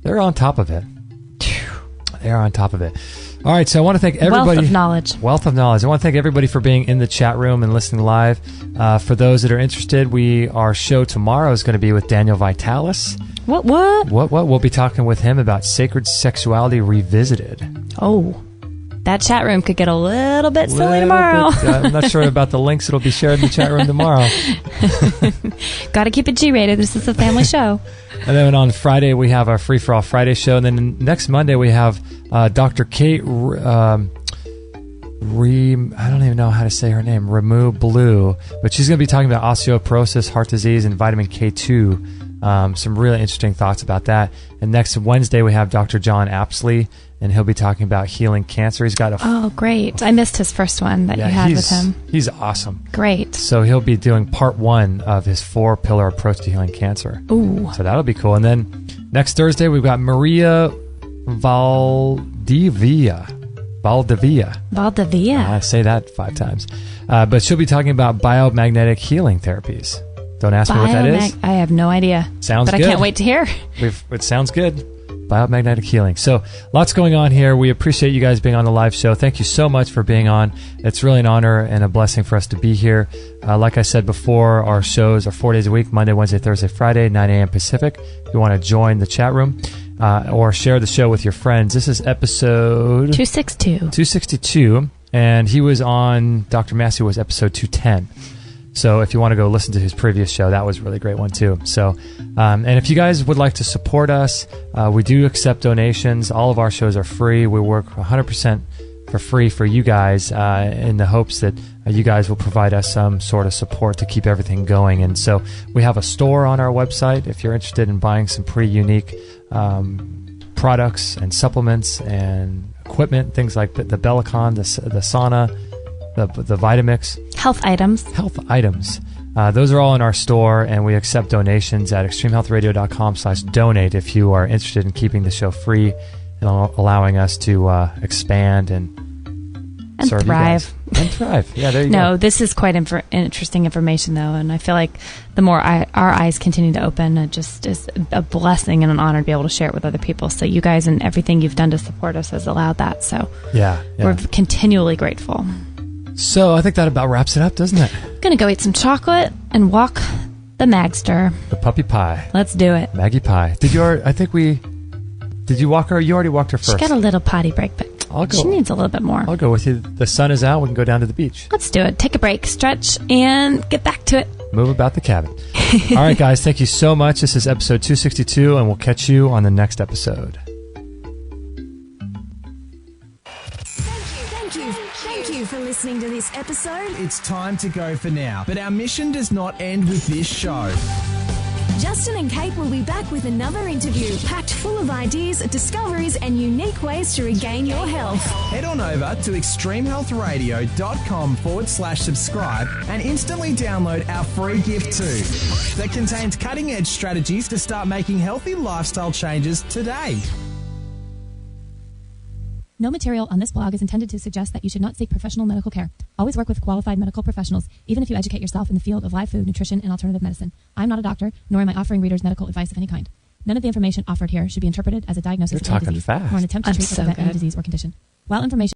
on top of it. They're on top of it. All right, so I want to thank everybody. Wealth of knowledge. I want to thank everybody for being in the chat room and listening live. For those that are interested, our show tomorrow is going to be with Daniel Vitalis. What? We'll be talking with him about sacred sexuality revisited. Oh, that chat room could get a little bit silly tomorrow. I'm not sure about the links that'll be shared in the chat room tomorrow. Got to keep it G-rated. This is a family show. And then on Friday, we have our Free for All Friday show. And then next Monday, we have Dr. Kate I don't even know how to say her name, Ramu Blue. But she's going to be talking about osteoporosis, heart disease, and vitamin K2. Some really interesting thoughts about that. And next Wednesday, we have Dr. John Apsley, and he'll be talking about healing cancer. He's got Oh, great. I missed his first one that you had with him. He's awesome. Great. So he'll be doing part 1 of his 4-pillar approach to healing cancer. Ooh. So that'll be cool. And then next Thursday, we've got Maria Valdivia. I say that 5 times. But she'll be talking about biomagnetic healing therapies. Don't ask me what that is. I have no idea. Sounds good. But I can't wait to hear. It sounds good. Biomagnetic healing. So lots going on here. We appreciate you guys being on the live show. Thank you so much for being on. It's really an honor and a blessing for us to be here. Like I said before, our shows are 4 days a week, Monday, Wednesday, Thursday, Friday, 9 a.m. Pacific. If you want to join the chat room or share the show with your friends. This is episode 262. And he was on, Dr. Massey was episode 210. So if you want to go listen to his previous show, that was a really great one too. So, and if you guys would like to support us, we do accept donations. All of our shows are free. We work 100% for free for you guys in the hopes that you guys will provide us some sort of support to keep everything going. And so we have a store on our website if you're interested in buying some pretty unique products and supplements and equipment, things like the Bellicon, the sauna, the Vitamix. Health items. Those are all in our store, and we accept donations at extremehealthradio.com/donate if you are interested in keeping the show free and allowing us to expand and serve thrive. And thrive. Yeah, there you go. No, this is quite interesting information, though, and I feel like the more our eyes continue to open, it just is a blessing and an honor to be able to share it with other people. So you guys and everything you've done to support us has allowed that. So we're continually grateful. So I think that about wraps it up, doesn't it? I'm going to go eat some chocolate and walk the Magster. The puppy pie. Let's do it. Maggie pie. Did you walk her? You already walked her first. She got a little potty break, but she needs a little bit more. I'll go with you. The sun is out. We can go down to the beach. Let's do it. Take a break, stretch, and get back to it. Move about the cabin. All right, guys. Thank you so much. This is episode 262, and we'll catch you on the next episode. Thank you for listening to this episode. It's time to go for now, but our mission does not end with this show. Justin and Kate will be back with another interview packed full of ideas, discoveries, and unique ways to regain your health. Head on over to extremehealthradio.com/subscribe and instantly download our free gift too that contains cutting-edge strategies to start making healthy lifestyle changes today. No material on this blog is intended to suggest that you should not seek professional medical care. Always work with qualified medical professionals, even if you educate yourself in the field of live food, nutrition, and alternative medicine. I'm not a doctor, nor am I offering readers medical advice of any kind. None of the information offered here should be interpreted as a diagnosis of any disease or an attempt to treat or prevent any disease or condition. While information